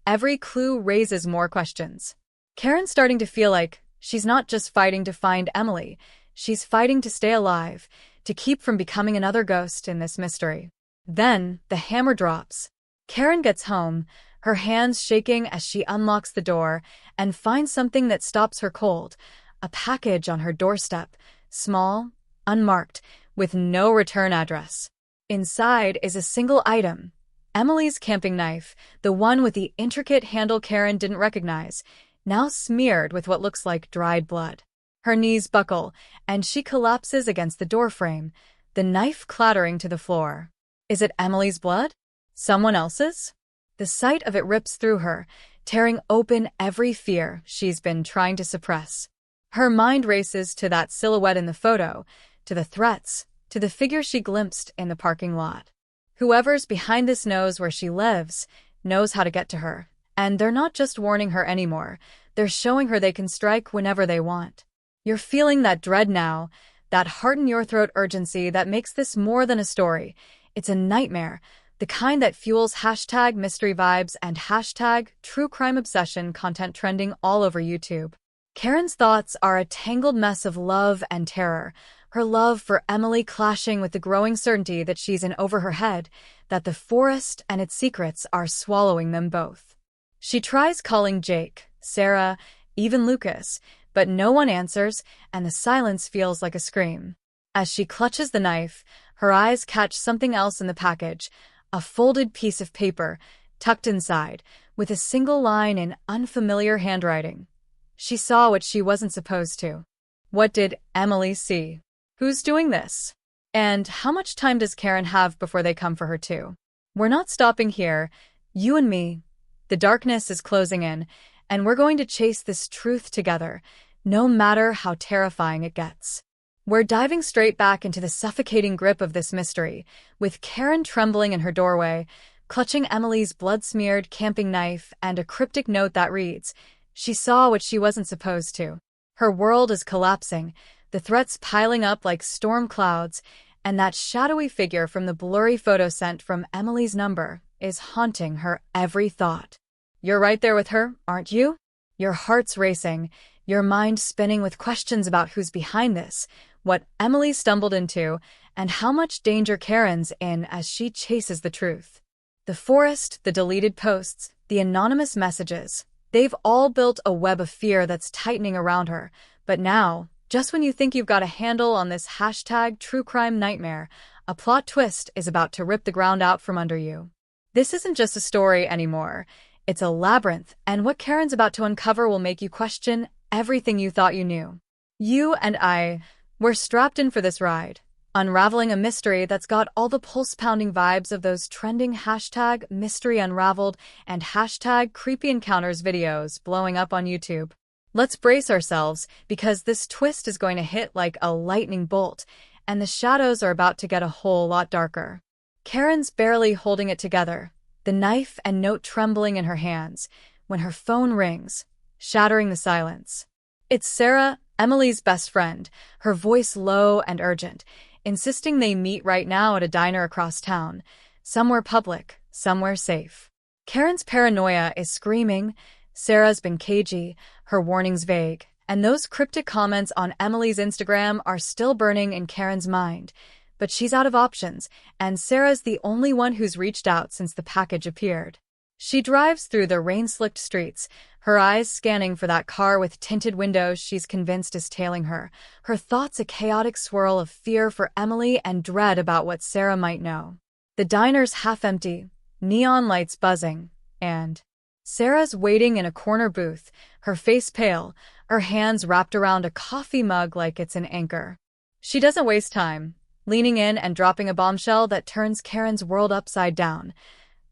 every clue raises more questions. Karen's starting to feel like she's not just fighting to find Emily, she's fighting to stay alive, to keep from becoming another ghost in this mystery. Then, the hammer drops. Karen gets home, her hands shaking as she unlocks the door, and finds something that stops her cold. A package on her doorstep, small, unmarked, with no return address. Inside is a single item. Emily's camping knife, the one with the intricate handle Karen didn't recognize, now smeared with what looks like dried blood. Her knees buckle, and she collapses against the doorframe, the knife clattering to the floor. Is it Emily's blood? Someone else's? The sight of it rips through her, tearing open every fear she's been trying to suppress. Her mind races to that silhouette in the photo, to the threats, to the figure she glimpsed in the parking lot. Whoever's behind this knows where she lives, knows how to get to her, and they're not just warning her anymore, they're showing her they can strike whenever they want. You're feeling that dread now, that heart-in-your-throat urgency that makes this more than a story. It's a nightmare, the kind that fuels hashtag mystery vibes and hashtag true crime obsession content trending all over YouTube. Karen's thoughts are a tangled mess of love and terror, her love for Emily clashing with the growing certainty that she's in over her head, that the forest and its secrets are swallowing them both. She tries calling Jake, Sarah, even Lucas, but no one answers, and the silence feels like a scream. As she clutches the knife, her eyes catch something else in the package, a folded piece of paper, tucked inside, with a single line in unfamiliar handwriting. She saw what she wasn't supposed to. What did Emily see? Who's doing this? And how much time does Karen have before they come for her too? We're not stopping here, you and me. The darkness is closing in, and we're going to chase this truth together, no matter how terrifying it gets. We're diving straight back into the suffocating grip of this mystery, with Karen trembling in her doorway, clutching Emily's blood-smeared camping knife and a cryptic note that reads, "She saw what she wasn't supposed to." Her world is collapsing, the threats piling up like storm clouds, and that shadowy figure from the blurry photo sent from Emily's number is haunting her every thought. You're right there with her, aren't you? Your heart's racing, your mind spinning with questions about who's behind this, what Emily stumbled into, and how much danger Karen's in as she chases the truth. The forest, the deleted posts, the anonymous messages, they've all built a web of fear that's tightening around her, but now, Just when you think you've got a handle on this hashtag true crime nightmare, a plot twist is about to rip the ground out from under you. This isn't just a story anymore. It's a labyrinth, and what Karen's about to uncover will make you question everything you thought you knew. You and I, we're strapped in for this ride, unraveling a mystery that's got all the pulse-pounding vibes of those trending hashtag mystery unraveled and hashtag creepy encounters videos blowing up on YouTube. Let's brace ourselves, because this twist is going to hit like a lightning bolt, and the shadows are about to get a whole lot darker. Karen's barely holding it together, the knife and note trembling in her hands, when her phone rings, shattering the silence. It's Sarah, Emily's best friend, her voice low and urgent, insisting they meet right now at a diner across town, somewhere public, somewhere safe. Karen's paranoia is screaming, Sarah's been cagey, her warnings vague, and those cryptic comments on Emily's Instagram are still burning in Karen's mind. But she's out of options, and Sarah's the only one who's reached out since the package appeared. She drives through the rain-slicked streets, her eyes scanning for that car with tinted windows she's convinced is tailing her, her thoughts a chaotic swirl of fear for Emily and dread about what Sarah might know. The diner's half-empty, neon lights buzzing, and Sarah's waiting in a corner booth, her face pale, her hands wrapped around a coffee mug like it's an anchor. She doesn't waste time, leaning in and dropping a bombshell that turns Karen's world upside down.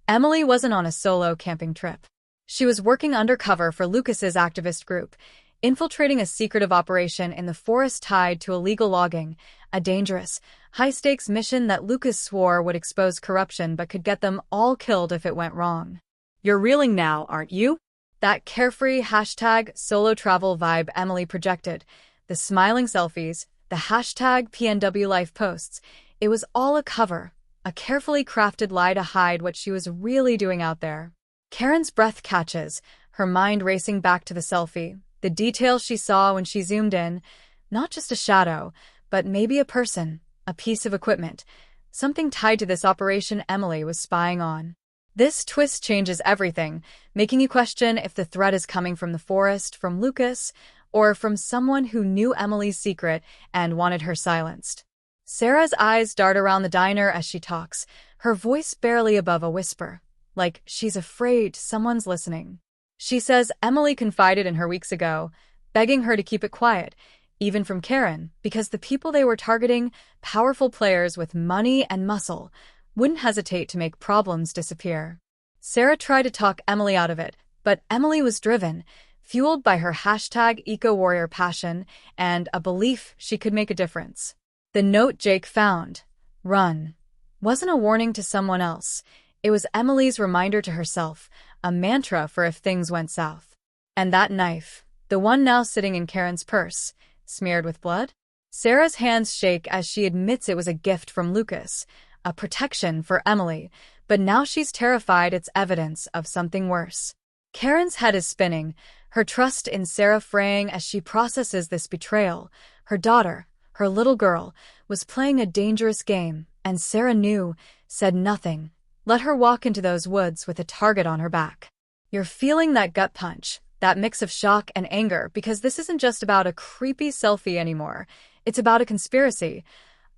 Emily wasn't on a solo camping trip. She was working undercover for Lucas's activist group, infiltrating a secretive operation in the forest tied to illegal logging, a dangerous, high-stakes mission that Lucas swore would expose corruption but could get them all killed if it went wrong. You're reeling now, aren't you? That carefree hashtag solo travel vibe Emily projected, the smiling selfies, the hashtag PNW life posts, it was all a cover, a carefully crafted lie to hide what she was really doing out there. Karen's breath catches, her mind racing back to the selfie, the details she saw when she zoomed in, not just a shadow, but maybe a person, a piece of equipment, something tied to this operation Emily was spying on. This twist changes everything, making you question if the threat is coming from the forest, from Lucas, or from someone who knew Emily's secret and wanted her silenced. Sarah's eyes dart around the diner as she talks, her voice barely above a whisper, like she's afraid someone's listening. She says Emily confided in her weeks ago, begging her to keep it quiet, even from Karen, because the people they were targeting, powerful players with money and muscle, wouldn't hesitate to make problems disappear. Sarah tried to talk Emily out of it, but Emily was driven, fueled by her hashtag eco-warrior passion and a belief she could make a difference. The note Jake found, "Run," wasn't a warning to someone else. It was Emily's reminder to herself, a mantra for if things went south. And that knife, the one now sitting in Karen's purse, smeared with blood? Sarah's hands shake as she admits it was a gift from Lucas, a protection for Emily, but now she's terrified it's evidence of something worse. Karen's head is spinning, her trust in Sarah fraying as she processes this betrayal. Her daughter, her little girl, was playing a dangerous game, and Sarah knew, said nothing, let her walk into those woods with a target on her back. You're feeling that gut punch, that mix of shock and anger, because this isn't just about a creepy selfie anymore. It's about a conspiracy,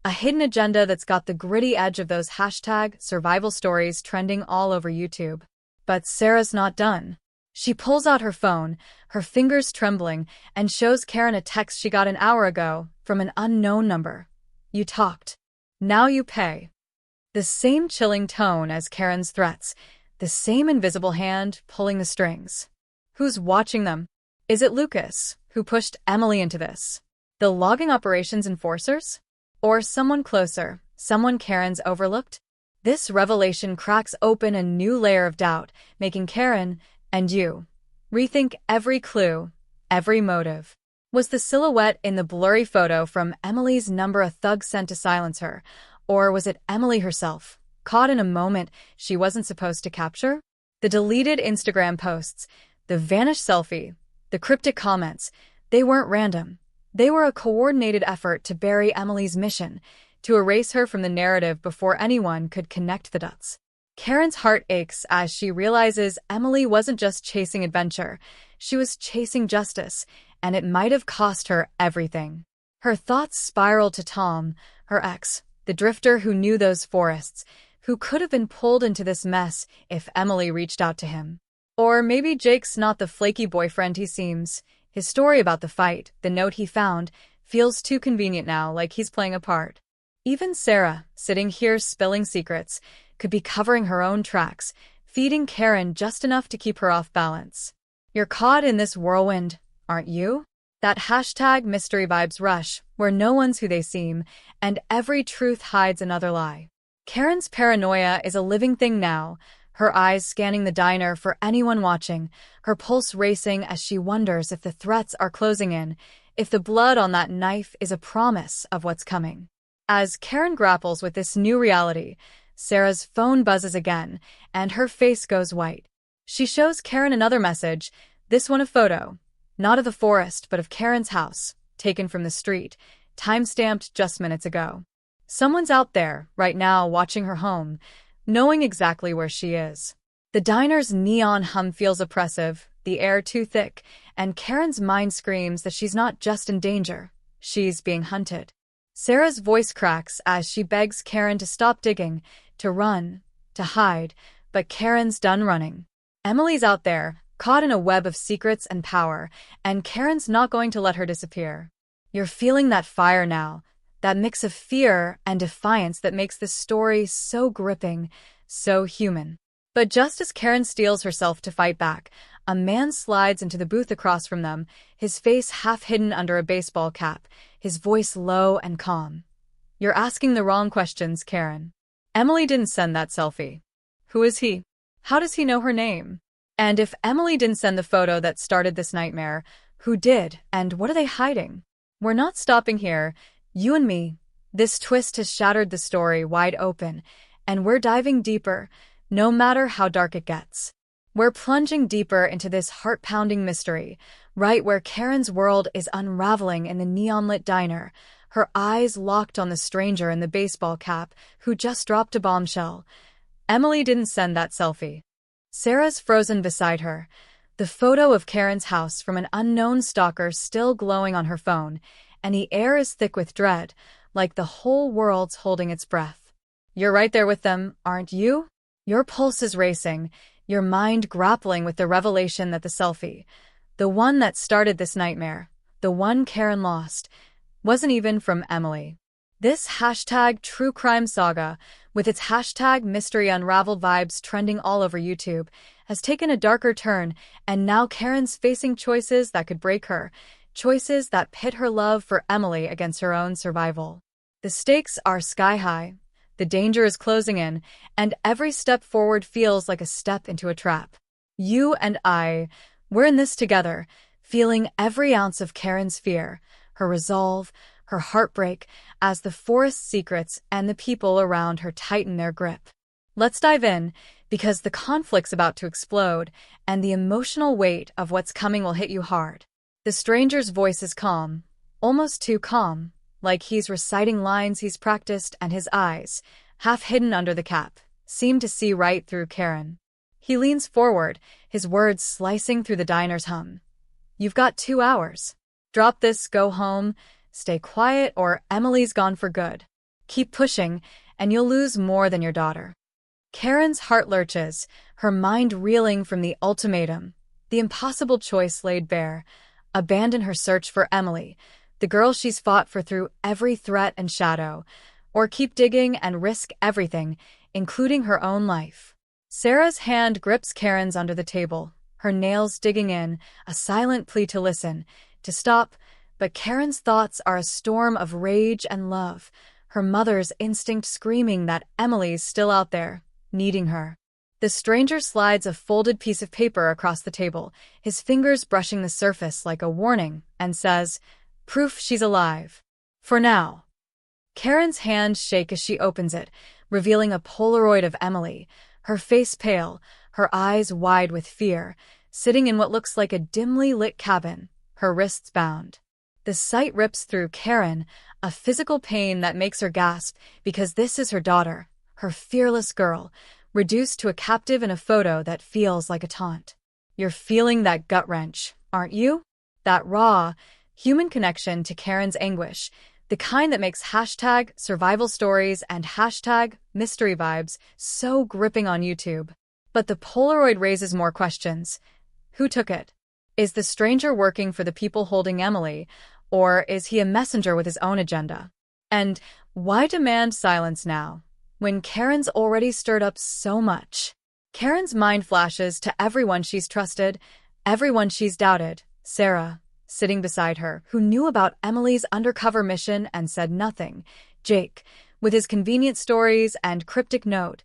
a hidden agenda that's got the gritty edge of those hashtag survival stories trending all over YouTube. But Sarah's not done. She pulls out her phone, her fingers trembling, and shows Karen a text she got an hour ago from an unknown number. "You talked. Now you pay." The same chilling tone as Karen's threats, the same invisible hand pulling the strings. Who's watching them? Is it Lucas, who pushed Emily into this? The logging operations enforcers? Or someone closer, someone Karen's overlooked? This revelation cracks open a new layer of doubt, making Karen, and you, rethink every clue, every motive. Was the silhouette in the blurry photo from Emily's number a thug sent to silence her, or was it Emily herself, caught in a moment she wasn't supposed to capture? The deleted Instagram posts, the vanished selfie, the cryptic comments, they weren't random. They were a coordinated effort to bury Emily's mission, to erase her from the narrative before anyone could connect the dots. Karen's heart aches as she realizes Emily wasn't just chasing adventure, she was chasing justice, and it might have cost her everything. Her thoughts spiral to Tom, her ex, the drifter who knew those forests, who could have been pulled into this mess if Emily reached out to him. Or maybe Jake's not the flaky boyfriend he seems. His story about the fight, the note he found, feels too convenient now, like he's playing a part. Even Sarah, sitting here spilling secrets, could be covering her own tracks, feeding Karen just enough to keep her off balance. You're caught in this whirlwind, aren't you? That hashtag mystery vibes rush, where no one's who they seem, and every truth hides another lie. Karen's paranoia is a living thing now, her eyes scanning the diner for anyone watching, her pulse racing as she wonders if the threats are closing in, if the blood on that knife is a promise of what's coming. As Karen grapples with this new reality, Sarah's phone buzzes again, and her face goes white. She shows Karen another message, this one a photo, not of the forest but of Karen's house, taken from the street, time-stamped just minutes ago. Someone's out there, right now, watching her home, knowing exactly where she is. The diner's neon hum feels oppressive, the air too thick, and Karen's mind screams that she's not just in danger, she's being hunted. Sarah's voice cracks as she begs Karen to stop digging, to run, to hide, but Karen's done running. Emily's out there, caught in a web of secrets and power, and Karen's not going to let her disappear. You're feeling that fire now, that mix of fear and defiance that makes this story so gripping, so human. But just as Karen steels herself to fight back, a man slides into the booth across from them, his face half hidden under a baseball cap, his voice low and calm. You're asking the wrong questions, Karen. Emily didn't send that selfie. Who is he? How does he know her name? And if Emily didn't send the photo that started this nightmare, who did, and what are they hiding? We're not stopping here, you and me. This twist has shattered the story wide open, and we're diving deeper, no matter how dark it gets. We're plunging deeper into this heart-pounding mystery, right where Karen's world is unraveling in the neon-lit diner, her eyes locked on the stranger in the baseball cap who just dropped a bombshell. Emily didn't send that selfie. Sarah's frozen beside her, the photo of Karen's house from an unknown stalker still glowing on her phone, and the air is thick with dread, like the whole world's holding its breath. You're right there with them, aren't you? Your pulse is racing, your mind grappling with the revelation that the selfie, the one that started this nightmare, the one Karen lost, wasn't even from Emily. This hashtag true crime saga, with its hashtag mystery unraveled vibes trending all over YouTube, has taken a darker turn, and now Karen's facing choices that could break her, choices that pit her love for Emily against her own survival. The stakes are sky high, the danger is closing in, and every step forward feels like a step into a trap. You and I, we're in this together, feeling every ounce of Karen's fear, her resolve, her heartbreak, as the forest's secrets and the people around her tighten their grip. Let's dive in, because the conflict's about to explode, and the emotional weight of what's coming will hit you hard. The stranger's voice is calm, almost too calm, like he's reciting lines he's practiced, and his eyes, half hidden under the cap, seem to see right through Karen. He leans forward, his words slicing through the diner's hum. You've got 2 hours. Drop this, go home, stay quiet, or Emily's gone for good. Keep pushing, and you'll lose more than your daughter. Karen's heart lurches, her mind reeling from the ultimatum, the impossible choice laid bare. Abandon her search for Emily, the girl she's fought for through every threat and shadow, or keep digging and risk everything, including her own life. Sarah's hand grips Karen's under the table, her nails digging in, a silent plea to listen, to stop, but Karen's thoughts are a storm of rage and love, her mother's instinct screaming that Emily's still out there, needing her. The stranger slides a folded piece of paper across the table, his fingers brushing the surface like a warning, and says, "Proof she's alive. For now." Karen's hands shake as she opens it, revealing a Polaroid of Emily, her face pale, her eyes wide with fear, sitting in what looks like a dimly lit cabin, her wrists bound. The sight rips through Karen, a physical pain that makes her gasp, because this is her daughter, her fearless girl, reduced to a captive in a photo that feels like a taunt. You're feeling that gut wrench, aren't you? That raw, human connection to Karen's anguish, the kind that makes hashtag survival stories and hashtag mystery vibes so gripping on YouTube. But the Polaroid raises more questions. Who took it? Is the stranger working for the people holding Emily, or is he a messenger with his own agenda? And why demand silence now, when Karen's already stirred up so much? Karen's mind flashes to everyone she's trusted, everyone she's doubted. Sarah, sitting beside her, who knew about Emily's undercover mission and said nothing. Jake, with his convenient stories and cryptic note.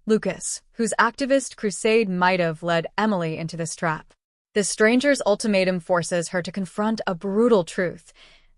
Lucas, whose activist crusade might have led Emily into this trap. The stranger's ultimatum forces her to confront a brutal truth.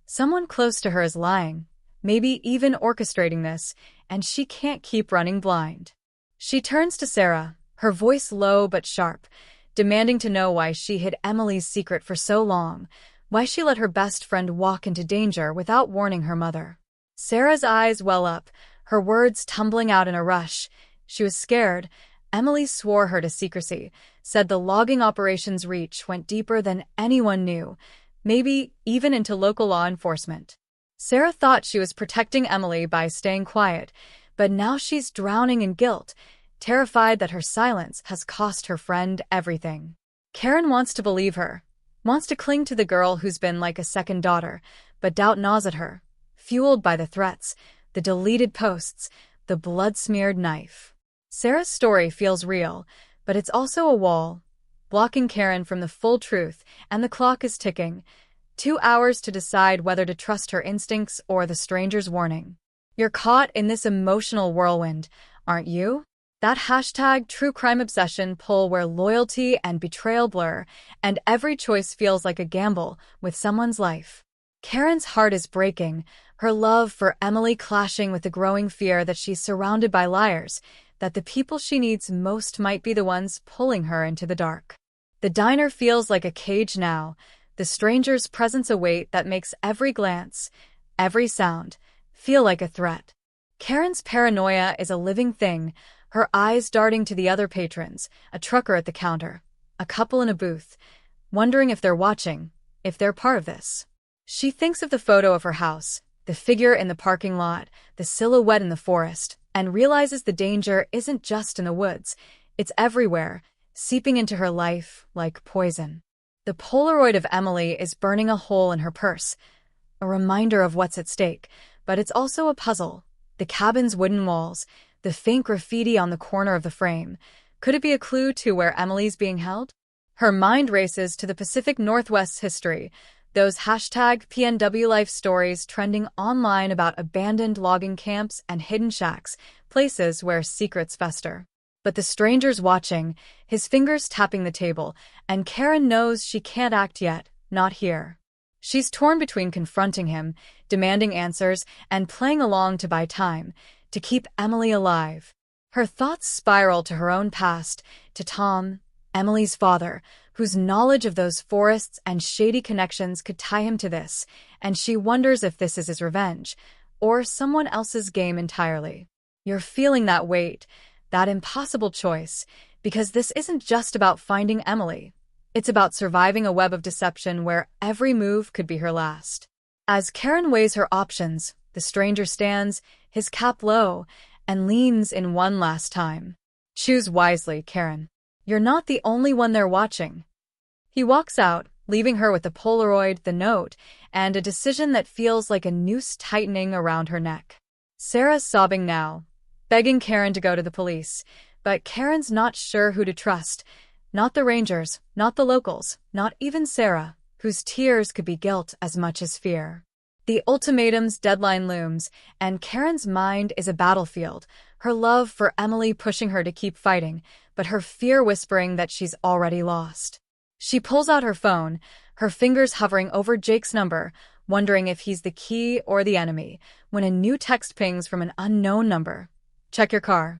Someone close to her is lying, maybe even orchestrating this, and she can't keep running blind. She turns to Sarah, her voice low but sharp, demanding to know why she hid Emily's secret for so long, why she let her best friend walk into danger without warning her mother. Sarah's eyes well up, her words tumbling out in a rush. She was scared. Emily swore her to secrecy, said the logging operation's reach went deeper than anyone knew, maybe even into local law enforcement. Sarah thought she was protecting Emily by staying quiet, but now she's drowning in guilt, terrified that her silence has cost her friend everything. Karen wants to believe her, wants to cling to the girl who's been like a second daughter, but doubt gnaws at her, fueled by the threats, the deleted posts, the blood-smeared knife. Sarah's story feels real, but it's also a wall, blocking Karen from the full truth, and the clock is ticking. 2 hours to decide whether to trust her instincts or the stranger's warning. You're caught in this emotional whirlwind, aren't you? That hashtag true crime obsession pull where loyalty and betrayal blur, and every choice feels like a gamble with someone's life. Karen's heart is breaking, her love for Emily clashing with the growing fear that she's surrounded by liars, that the people she needs most might be the ones pulling her into the dark. The diner feels like a cage now, the stranger's presence a weight that makes every glance, every sound, feel like a threat. Karen's paranoia is a living thing, her eyes darting to the other patrons, a trucker at the counter, a couple in a booth, wondering if they're watching, if they're part of this. She thinks of the photo of her house, the figure in the parking lot, the silhouette in the forest, and realizes the danger isn't just in the woods, it's everywhere, seeping into her life like poison. The Polaroid of Emily is burning a hole in her purse, a reminder of what's at stake, but it's also a puzzle. The cabin's wooden walls, the faint graffiti on the corner of the frame. Could it be a clue to where Emily's being held? Her mind races to the Pacific Northwest's history, those hashtag PNW life stories trending online about abandoned logging camps and hidden shacks, places where secrets fester. But the stranger's watching, his fingers tapping the table, and Karen knows she can't act yet, not here. She's torn between confronting him, demanding answers, and playing along to buy time, to keep Emily alive. Her thoughts spiral to her own past, to Tom, Emily's father, whose knowledge of those forests and shady connections could tie him to this, and she wonders if this is his revenge, or someone else's game entirely. You're feeling that weight, that impossible choice, because this isn't just about finding Emily. It's about surviving a web of deception where every move could be her last. As Karen weighs her options, the stranger stands, his cap low, and leans in one last time. Choose wisely, Karen. You're not the only one they're watching. He walks out, leaving her with the Polaroid, the note, and a decision that feels like a noose tightening around her neck. Sarah's sobbing now, begging Karen to go to the police, but Karen's not sure who to trust. Not the Rangers, not the locals, not even Sarah, whose tears could be guilt as much as fear. The ultimatum's deadline looms, and Karen's mind is a battlefield, her love for Emily pushing her to keep fighting, but her fear whispering that she's already lost. She pulls out her phone, her fingers hovering over Jake's number, wondering if he's the key or the enemy, when a new text pings from an unknown number. Check your car.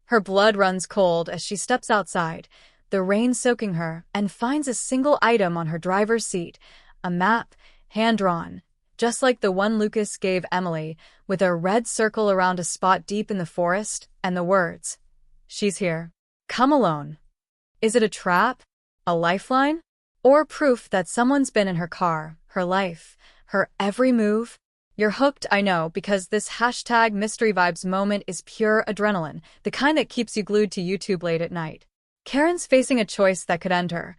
Her blood runs cold as she steps outside, the rain soaking her, and finds a single item on her driver's seat, a map, hand-drawn, just like the one Lucas gave Emily, with a red circle around a spot deep in the forest, and the words, "She's here. Come alone." Is it a trap? A lifeline? or proof that someone's been in her car, her life, her every move. You're hooked, I know, because this hashtag mystery vibes moment is pure adrenaline, the kind that keeps you glued to YouTube late at night. Karen's facing a choice that could end her.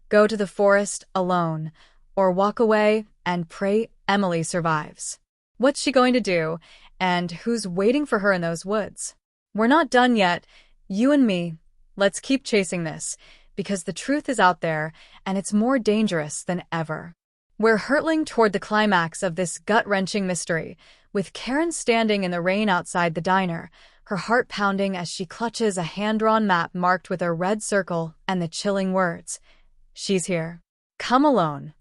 Go to the forest alone, or walk away and pray Emily survives. What's she going to do, and who's waiting for her in those woods? We're not done yet. You and me. Let's keep chasing this, because the truth is out there, and it's more dangerous than ever. We're hurtling toward the climax of this gut-wrenching mystery, with Karen standing in the rain outside the diner, her heart pounding as she clutches a hand-drawn map marked with a red circle and the chilling words, "She's here. Come alone."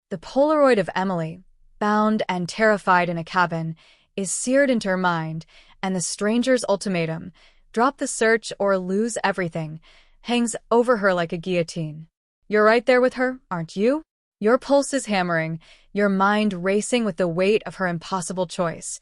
The Polaroid of Emily, bound and terrified in a cabin, is seared into her mind, and the stranger's ultimatum, drop the search or lose everything, hangs over her like a guillotine. You're right there with her, aren't you? Your pulse is hammering, your mind racing with the weight of her impossible choice.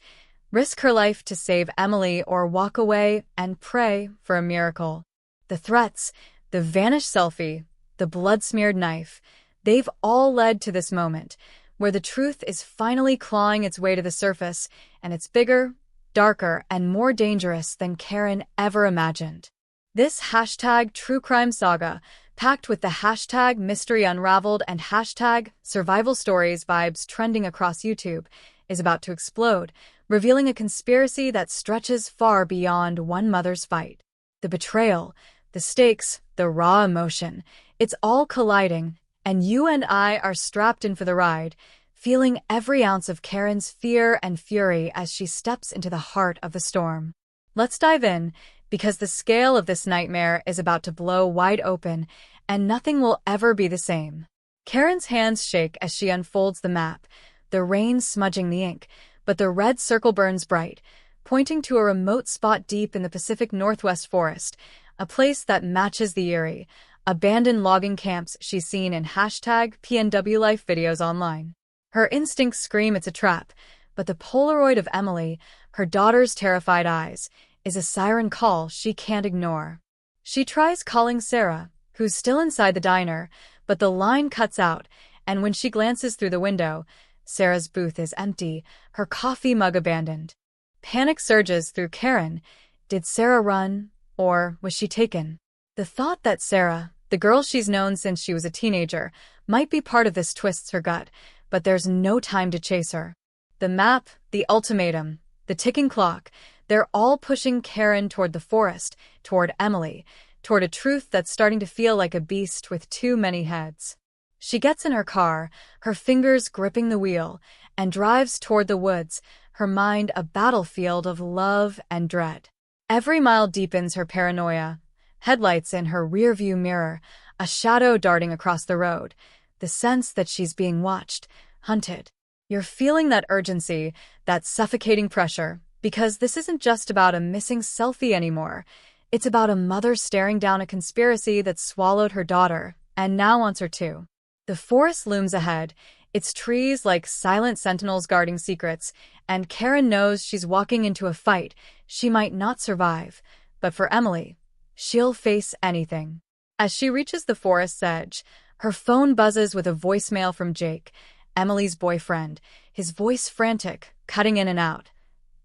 Risk her life to save Emily or walk away and pray for a miracle. The threats, the vanished selfie, the blood-smeared knife, they've all led to this moment, where the truth is finally clawing its way to the surface, and it's bigger, darker, and more dangerous than Karen ever imagined. This hashtag true crime saga, packed with the hashtag mystery unraveled and hashtag survival stories vibes trending across YouTube, is about to explode, revealing a conspiracy that stretches far beyond one mother's fight. The betrayal, the stakes, the raw emotion, it's all colliding, and you and I are strapped in for the ride, feeling every ounce of Karen's fear and fury as she steps into the heart of the storm. Let's dive in, because the scale of this nightmare is about to blow wide open, and nothing will ever be the same. Karen's hands shake as she unfolds the map, the rain smudging the ink, but the red circle burns bright, pointing to a remote spot deep in the Pacific Northwest forest, a place that matches the eerie, abandoned logging camps she's seen in hashtag PNW Life videos online. Her instincts scream it's a trap, but the Polaroid of Emily, her daughter's terrified eyes, is a siren call she can't ignore. She tries calling Sarah, who's still inside the diner, but the line cuts out, and when she glances through the window, Sarah's booth is empty, her coffee mug abandoned. Panic surges through Karen. Did Sarah run, or was she taken? The thought that Sarah, the girl she's known since she was a teenager, might be part of this twists her gut, but there's no time to chase her. The map, the ultimatum, the ticking clock, they're all pushing Karen toward the forest, toward Emily, toward a truth that's starting to feel like a beast with too many heads. She gets in her car, her fingers gripping the wheel, and drives toward the woods, her mind a battlefield of love and dread. Every mile deepens her paranoia. Headlights in her rearview mirror, a shadow darting across the road, the sense that she's being watched, hunted. You're feeling that urgency, that suffocating pressure, because this isn't just about a missing selfie anymore. It's about a mother staring down a conspiracy that swallowed her daughter, and now wants her too. The forest looms ahead, its trees like silent sentinels guarding secrets, and Karen knows she's walking into a fight she might not survive, but for Emily, she'll face anything. As she reaches the forest's edge, her phone buzzes with a voicemail from Jake, Emily's boyfriend, his voice frantic, cutting in and out.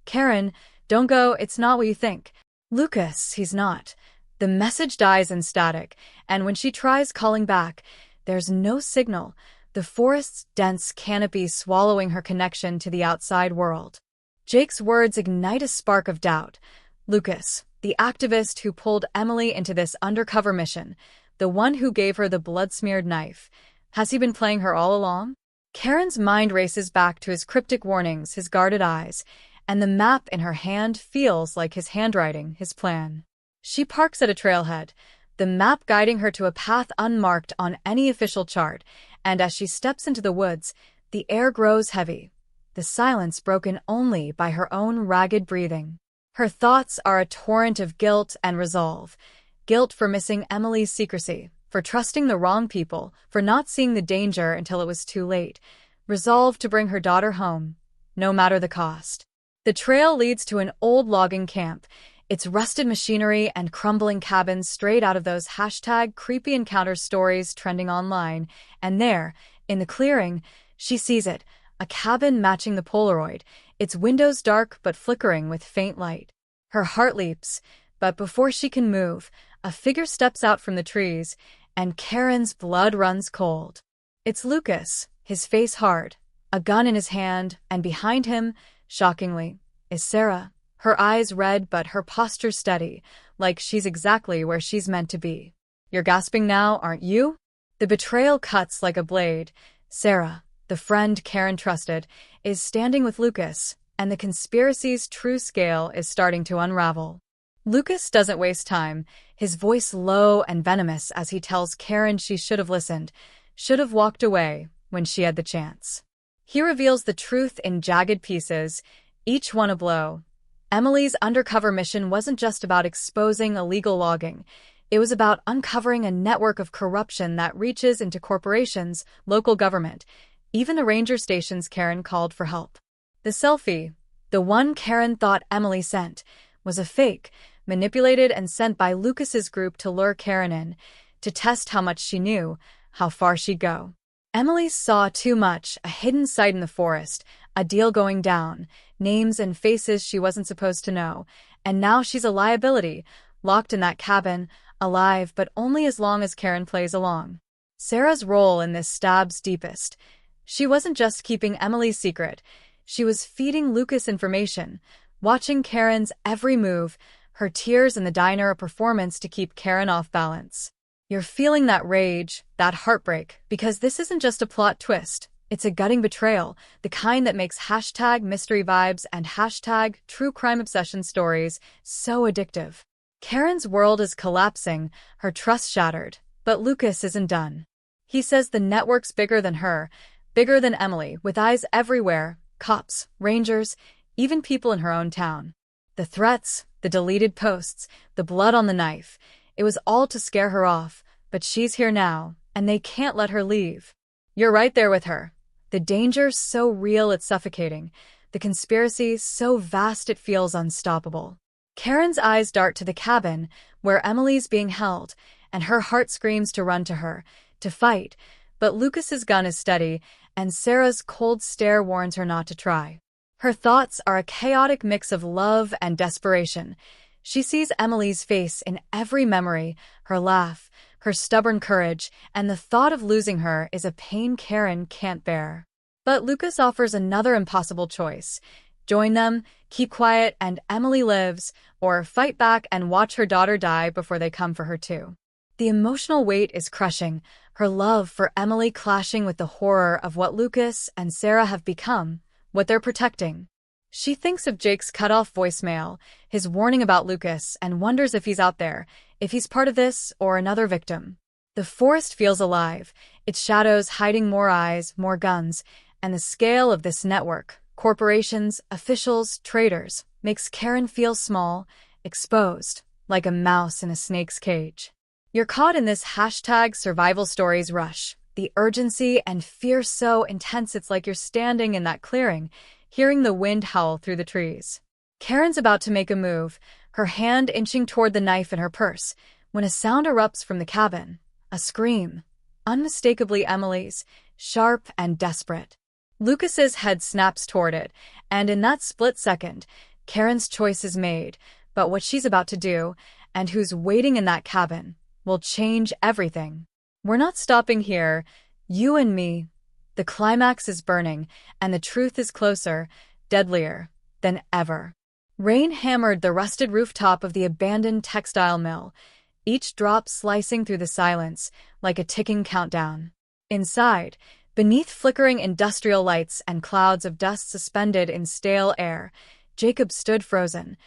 "Karen, don't go, it's not what you think." "Lucas, he's not." The message dies in static, and when she tries calling back, there's no signal, the forest's dense canopy swallowing her connection to the outside world. Jake's words ignite a spark of doubt. Lucas, the activist who pulled Emily into this undercover mission, the one who gave her the blood-smeared knife, has he been playing her all along? Karen's mind races back to his cryptic warnings, his guarded eyes, and the map in her hand feels like his handwriting, his plan. She parks at a trailhead, the map guiding her to a path unmarked on any official chart, and as she steps into the woods, the air grows heavy, the silence broken only by her own ragged breathing. Her thoughts are a torrent of guilt and resolve. Guilt for missing Emily's secrecy, for trusting the wrong people, for not seeing the danger until it was too late. Resolve to bring her daughter home, no matter the cost. The trail leads to an old logging camp, It's rusted machinery and crumbling cabins straight out of those #creepy encounters stories trending online. And there, in the clearing, she sees it, a cabin matching the Polaroid, its windows dark but flickering with faint light. Her heart leaps, but before she can move, a figure steps out from the trees, and Karen's blood runs cold. It's Lucas, his face hard, a gun in his hand, and behind him, shockingly, is Sarah, her eyes red but her posture steady, like she's exactly where she's meant to be. "You're gasping now, aren't you?" The betrayal cuts like a blade. Sarah, the friend Karen trusted, is standing with Lucas, and the conspiracy's true scale is starting to unravel. Lucas doesn't waste time, his voice low and venomous as he tells Karen she should have listened, should have walked away when she had the chance. He reveals the truth in jagged pieces, each one a blow. Emily's undercover mission wasn't just about exposing illegal logging. It was about uncovering a network of corruption that reaches into corporations, local government, even the ranger stations Karen called for help. The selfie, the one Karen thought Emily sent, was a fake, manipulated and sent by Lucas's group to lure Karen in, to test how much she knew, how far she'd go. Emily saw too much, a hidden site in the forest, a deal going down, names and faces she wasn't supposed to know, and now she's a liability, locked in that cabin, alive but only as long as Karen plays along. Sarah's role in this stabs deepest. She wasn't just keeping Emily's secret, she was feeding Lucas information, watching Karen's every move, her tears in the diner a performance to keep Karen off balance. You're feeling that rage, that heartbreak, because this isn't just a plot twist. It's a gutting betrayal, the kind that makes #mystery vibes and #true crime obsession stories so addictive. Karen's world is collapsing, her trust shattered, but Lucas isn't done. He says the network's bigger than her, bigger than Emily, with eyes everywhere, cops, rangers, even people in her own town. The threats, the deleted posts, the blood on the knife, it was all to scare her off, but she's here now, and they can't let her leave. You're right there with her. The danger's so real it's suffocating, the conspiracy so vast it feels unstoppable. Karen's eyes dart to the cabin, where Emily's being held, and her heart screams to run to her, to fight, but Lucas's gun is steady, and Sarah's cold stare warns her not to try. Her thoughts are a chaotic mix of love and desperation. She sees Emily's face in every memory, her laugh, her stubborn courage, and the thought of losing her is a pain Karen can't bear. But Lucas offers another impossible choice. Join them, keep quiet, and Emily lives, or fight back and watch her daughter die before they come for her too. The emotional weight is crushing, her love for Emily clashing with the horror of what Lucas and Sarah have become, what they're protecting. She thinks of Jake's cut-off voicemail, his warning about Lucas, and wonders if he's out there, if he's part of this or another victim. The forest feels alive, its shadows hiding more eyes, more guns, and the scale of this network, corporations, officials, traitors, makes Karen feel small, exposed, like a mouse in a snake's cage. You're caught in this #survival stories rush, the urgency and fear so intense it's like you're standing in that clearing, hearing the wind howl through the trees. Karen's about to make a move, her hand inching toward the knife in her purse, when a sound erupts from the cabin, a scream, unmistakably Emily's, sharp and desperate. Lucas's head snaps toward it, and in that split second, Karen's choice is made, but what she's about to do, and who's waiting in that cabin, will change everything. We're not stopping here, you and me. The climax is burning, and the truth is closer, deadlier than ever. Rain hammered the rusted rooftop of the abandoned textile mill, each drop slicing through the silence like a ticking countdown. Inside, beneath flickering industrial lights and clouds of dust suspended in stale air, Jacob stood frozen,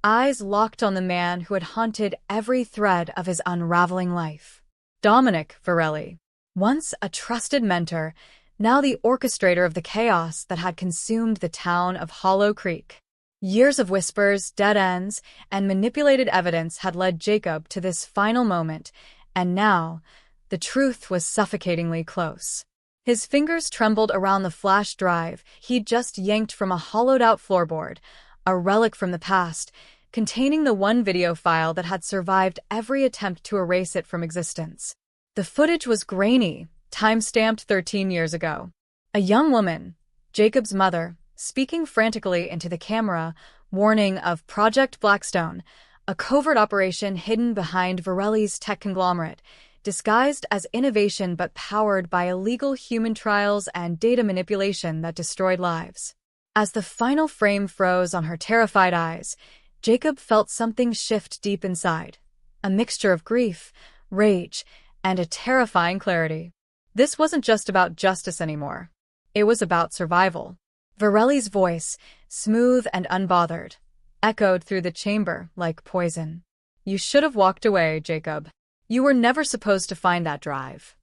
eyes locked on the man who had haunted every thread of his unraveling life. Dominic Varelli, once a trusted mentor, now the orchestrator of the chaos that had consumed the town of Hollow Creek. Years of whispers, dead ends, and manipulated evidence had led Jacob to this final moment, and now, the truth was suffocatingly close. His fingers trembled around the flash drive he'd just yanked from a hollowed-out floorboard, a relic from the past, containing the one video file that had survived every attempt to erase it from existence. The footage was grainy, time-stamped 13 years ago. A young woman, Jacob's mother, speaking frantically into the camera, warning of Project Blackstone, a covert operation hidden behind Varelli's tech conglomerate, disguised as innovation but powered by illegal human trials and data manipulation that destroyed lives. As the final frame froze on her terrified eyes, Jacob felt something shift deep inside, a mixture of grief, rage, and a terrifying clarity. This wasn't just about justice anymore. It was about survival. Varelli's voice, smooth and unbothered, echoed through the chamber like poison. "You should have walked away, Jacob. You were never supposed to find that drive."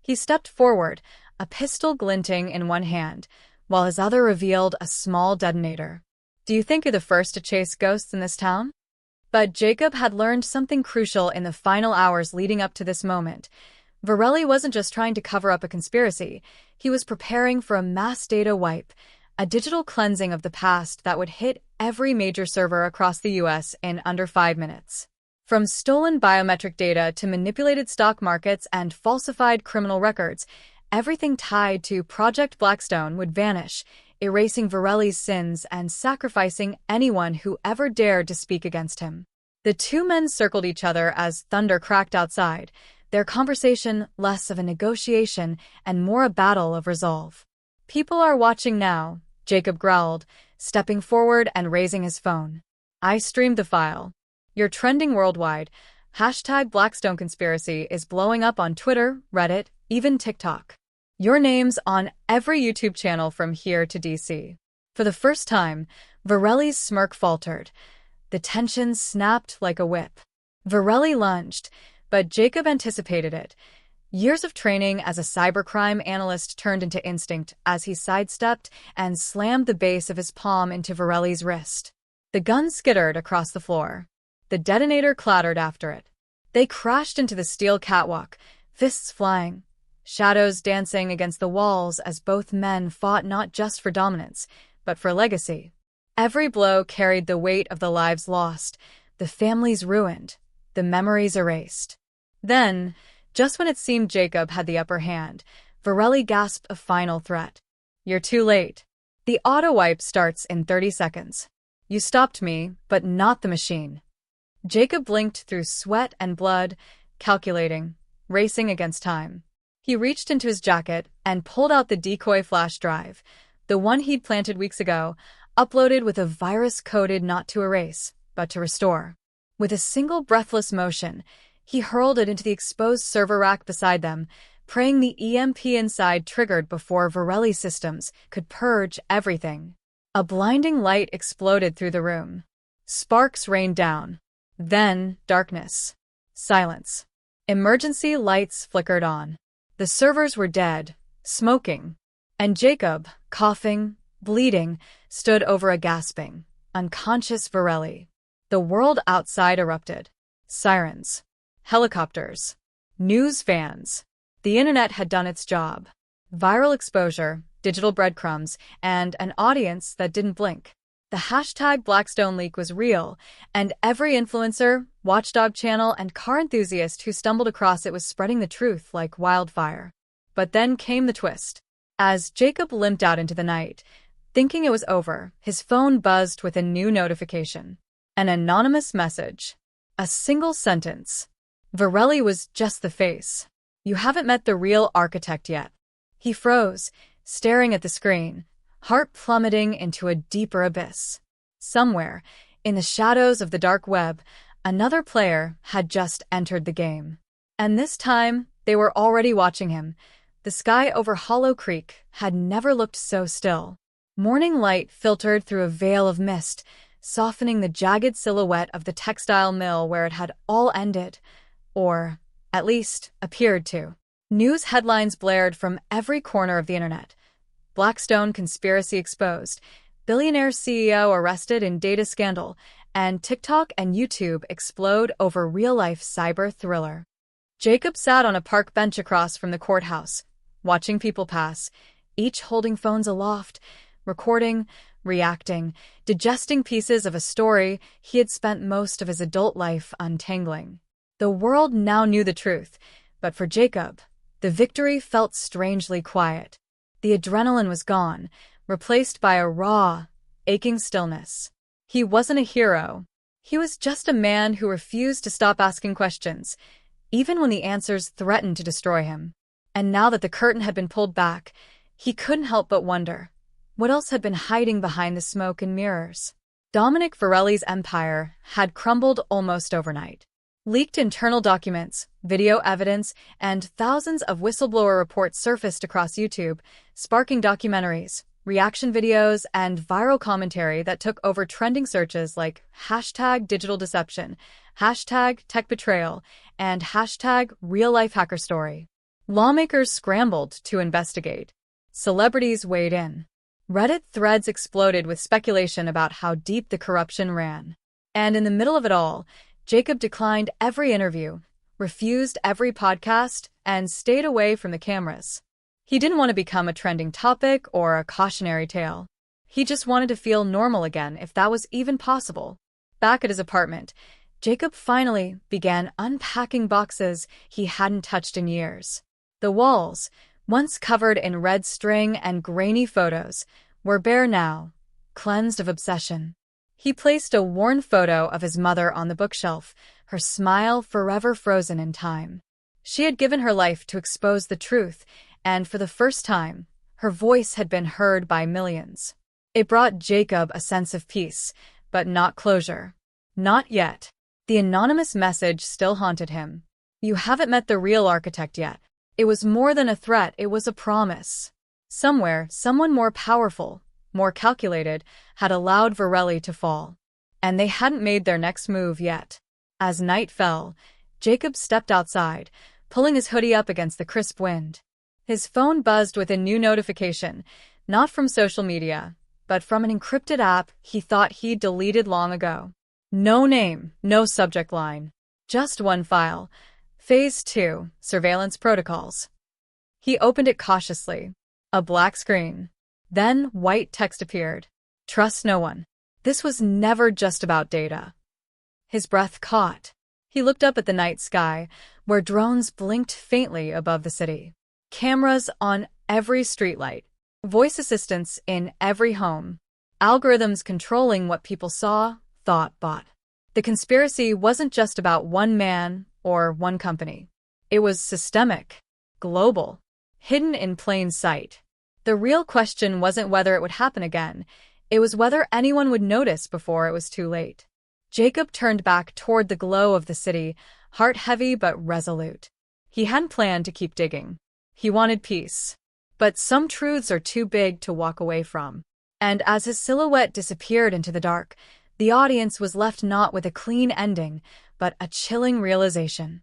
He stepped forward, a pistol glinting in one hand, while his other revealed a small detonator. "Do you think you're the first to chase ghosts in this town?" But Jacob had learned something crucial in the final hours leading up to this moment. Varelli wasn't just trying to cover up a conspiracy. He was preparing for a mass data wipe, a digital cleansing of the past that would hit every major server across the US in under 5 minutes. From stolen biometric data to manipulated stock markets and falsified criminal records, everything tied to Project Blackstone would vanish, erasing Varelli's sins and sacrificing anyone who ever dared to speak against him. The two men circled each other as thunder cracked outside, their conversation less of a negotiation and more a battle of resolve. "People are watching now," Jacob growled, stepping forward and raising his phone. "I streamed the file. You're trending worldwide. #Blackstone Conspiracy is blowing up on Twitter, Reddit, even TikTok. Your name's on every YouTube channel from here to DC." For the first time, Varelli's smirk faltered. The tension snapped like a whip. Varelli lunged, but Jacob anticipated it. Years of training as a cybercrime analyst turned into instinct as he sidestepped and slammed the base of his palm into Varelli's wrist. The gun skittered across the floor. The detonator clattered after it. They crashed into the steel catwalk, fists flying, shadows dancing against the walls as both men fought not just for dominance, but for legacy. Every blow carried the weight of the lives lost, the families ruined, the memories erased. Then, just when it seemed Jacob had the upper hand, Varelli gasped a final threat. "You're too late. The auto-wipe starts in 30 seconds. You stopped me, but not the machine." Jacob blinked through sweat and blood, calculating, racing against time. He reached into his jacket and pulled out the decoy flash drive, the one he'd planted weeks ago, uploaded with a virus coded not to erase, but to restore. With a single breathless motion, he hurled it into the exposed server rack beside them, praying the EMP inside triggered before Varelli's systems could purge everything. A blinding light exploded through the room. Sparks rained down. Then, darkness. Silence. Emergency lights flickered on. The servers were dead, smoking, and Jacob, coughing, bleeding, stood over a gasping, unconscious Varelli. The world outside erupted. Sirens. Helicopters. News fans. The internet had done its job. Viral exposure, digital breadcrumbs, and an audience that didn't blink. The #Blackstone leak was real, and every influencer, watchdog channel, and car enthusiast who stumbled across it was spreading the truth like wildfire. But then came the twist. As Jacob limped out into the night, thinking it was over, his phone buzzed with a new notification. An anonymous message. A single sentence. Varelli was just the face. "You haven't met the real architect yet." He froze, staring at the screen, heart plummeting into a deeper abyss. Somewhere, in the shadows of the dark web, another player had just entered the game. And this time, they were already watching him. The sky over Hollow Creek had never looked so still. Morning light filtered through a veil of mist, softening the jagged silhouette of the textile mill where it had all ended, or, at least, appeared to. News headlines blared from every corner of the internet. Blackstone conspiracy exposed, billionaire CEO arrested in data scandal, and TikTok and YouTube explode over real-life cyber thriller. Jacob sat on a park bench across from the courthouse, watching people pass, each holding phones aloft, recording, reacting, digesting pieces of a story he had spent most of his adult life untangling. The world now knew the truth, but for Jacob, the victory felt strangely quiet. The adrenaline was gone, replaced by a raw, aching stillness. He wasn't a hero. He was just a man who refused to stop asking questions, even when the answers threatened to destroy him. And now that the curtain had been pulled back, he couldn't help but wonder, what else had been hiding behind the smoke and mirrors? Dominic Varelli's empire had crumbled almost overnight. Leaked internal documents, video evidence, and thousands of whistleblower reports surfaced across YouTube, sparking documentaries, reaction videos, and viral commentary that took over trending searches like #DigitalDeception, #TechBetrayal, and #RealLifeHackerStory. Lawmakers scrambled to investigate. Celebrities weighed in. Reddit threads exploded with speculation about how deep the corruption ran. And in the middle of it all, Jacob declined every interview, refused every podcast, and stayed away from the cameras. He didn't want to become a trending topic or a cautionary tale. He just wanted to feel normal again, if that was even possible. Back at his apartment, Jacob finally began unpacking boxes he hadn't touched in years. The walls, once covered in red string and grainy photos, were bare now, cleansed of obsession. He placed a worn photo of his mother on the bookshelf, her smile forever frozen in time. She had given her life to expose the truth, and for the first time, her voice had been heard by millions. It brought Jacob a sense of peace, but not closure. Not yet. The anonymous message still haunted him. You haven't met the real architect yet. It was more than a threat, it was a promise. Somewhere, someone more powerful, more calculated, had allowed Varelli to fall. And they hadn't made their next move yet. As night fell, Jacob stepped outside, pulling his hoodie up against the crisp wind. His phone buzzed with a new notification, not from social media, but from an encrypted app he thought he'd deleted long ago. No name, no subject line. Just one file. Phase 2, Surveillance Protocols. He opened it cautiously. A black screen. Then white text appeared. Trust no one. This was never just about data. His breath caught. He looked up at the night sky, where drones blinked faintly above the city. Cameras on every streetlight. Voice assistants in every home. Algorithms controlling what people saw, thought, bought. The conspiracy wasn't just about one man or one company. It was systemic, global, hidden in plain sight. The real question wasn't whether it would happen again. It was whether anyone would notice before it was too late. Jacob turned back toward the glow of the city, heart heavy but resolute. He hadn't planned to keep digging. He wanted peace. But some truths are too big to walk away from. And as his silhouette disappeared into the dark, the audience was left not with a clean ending, but a chilling realization.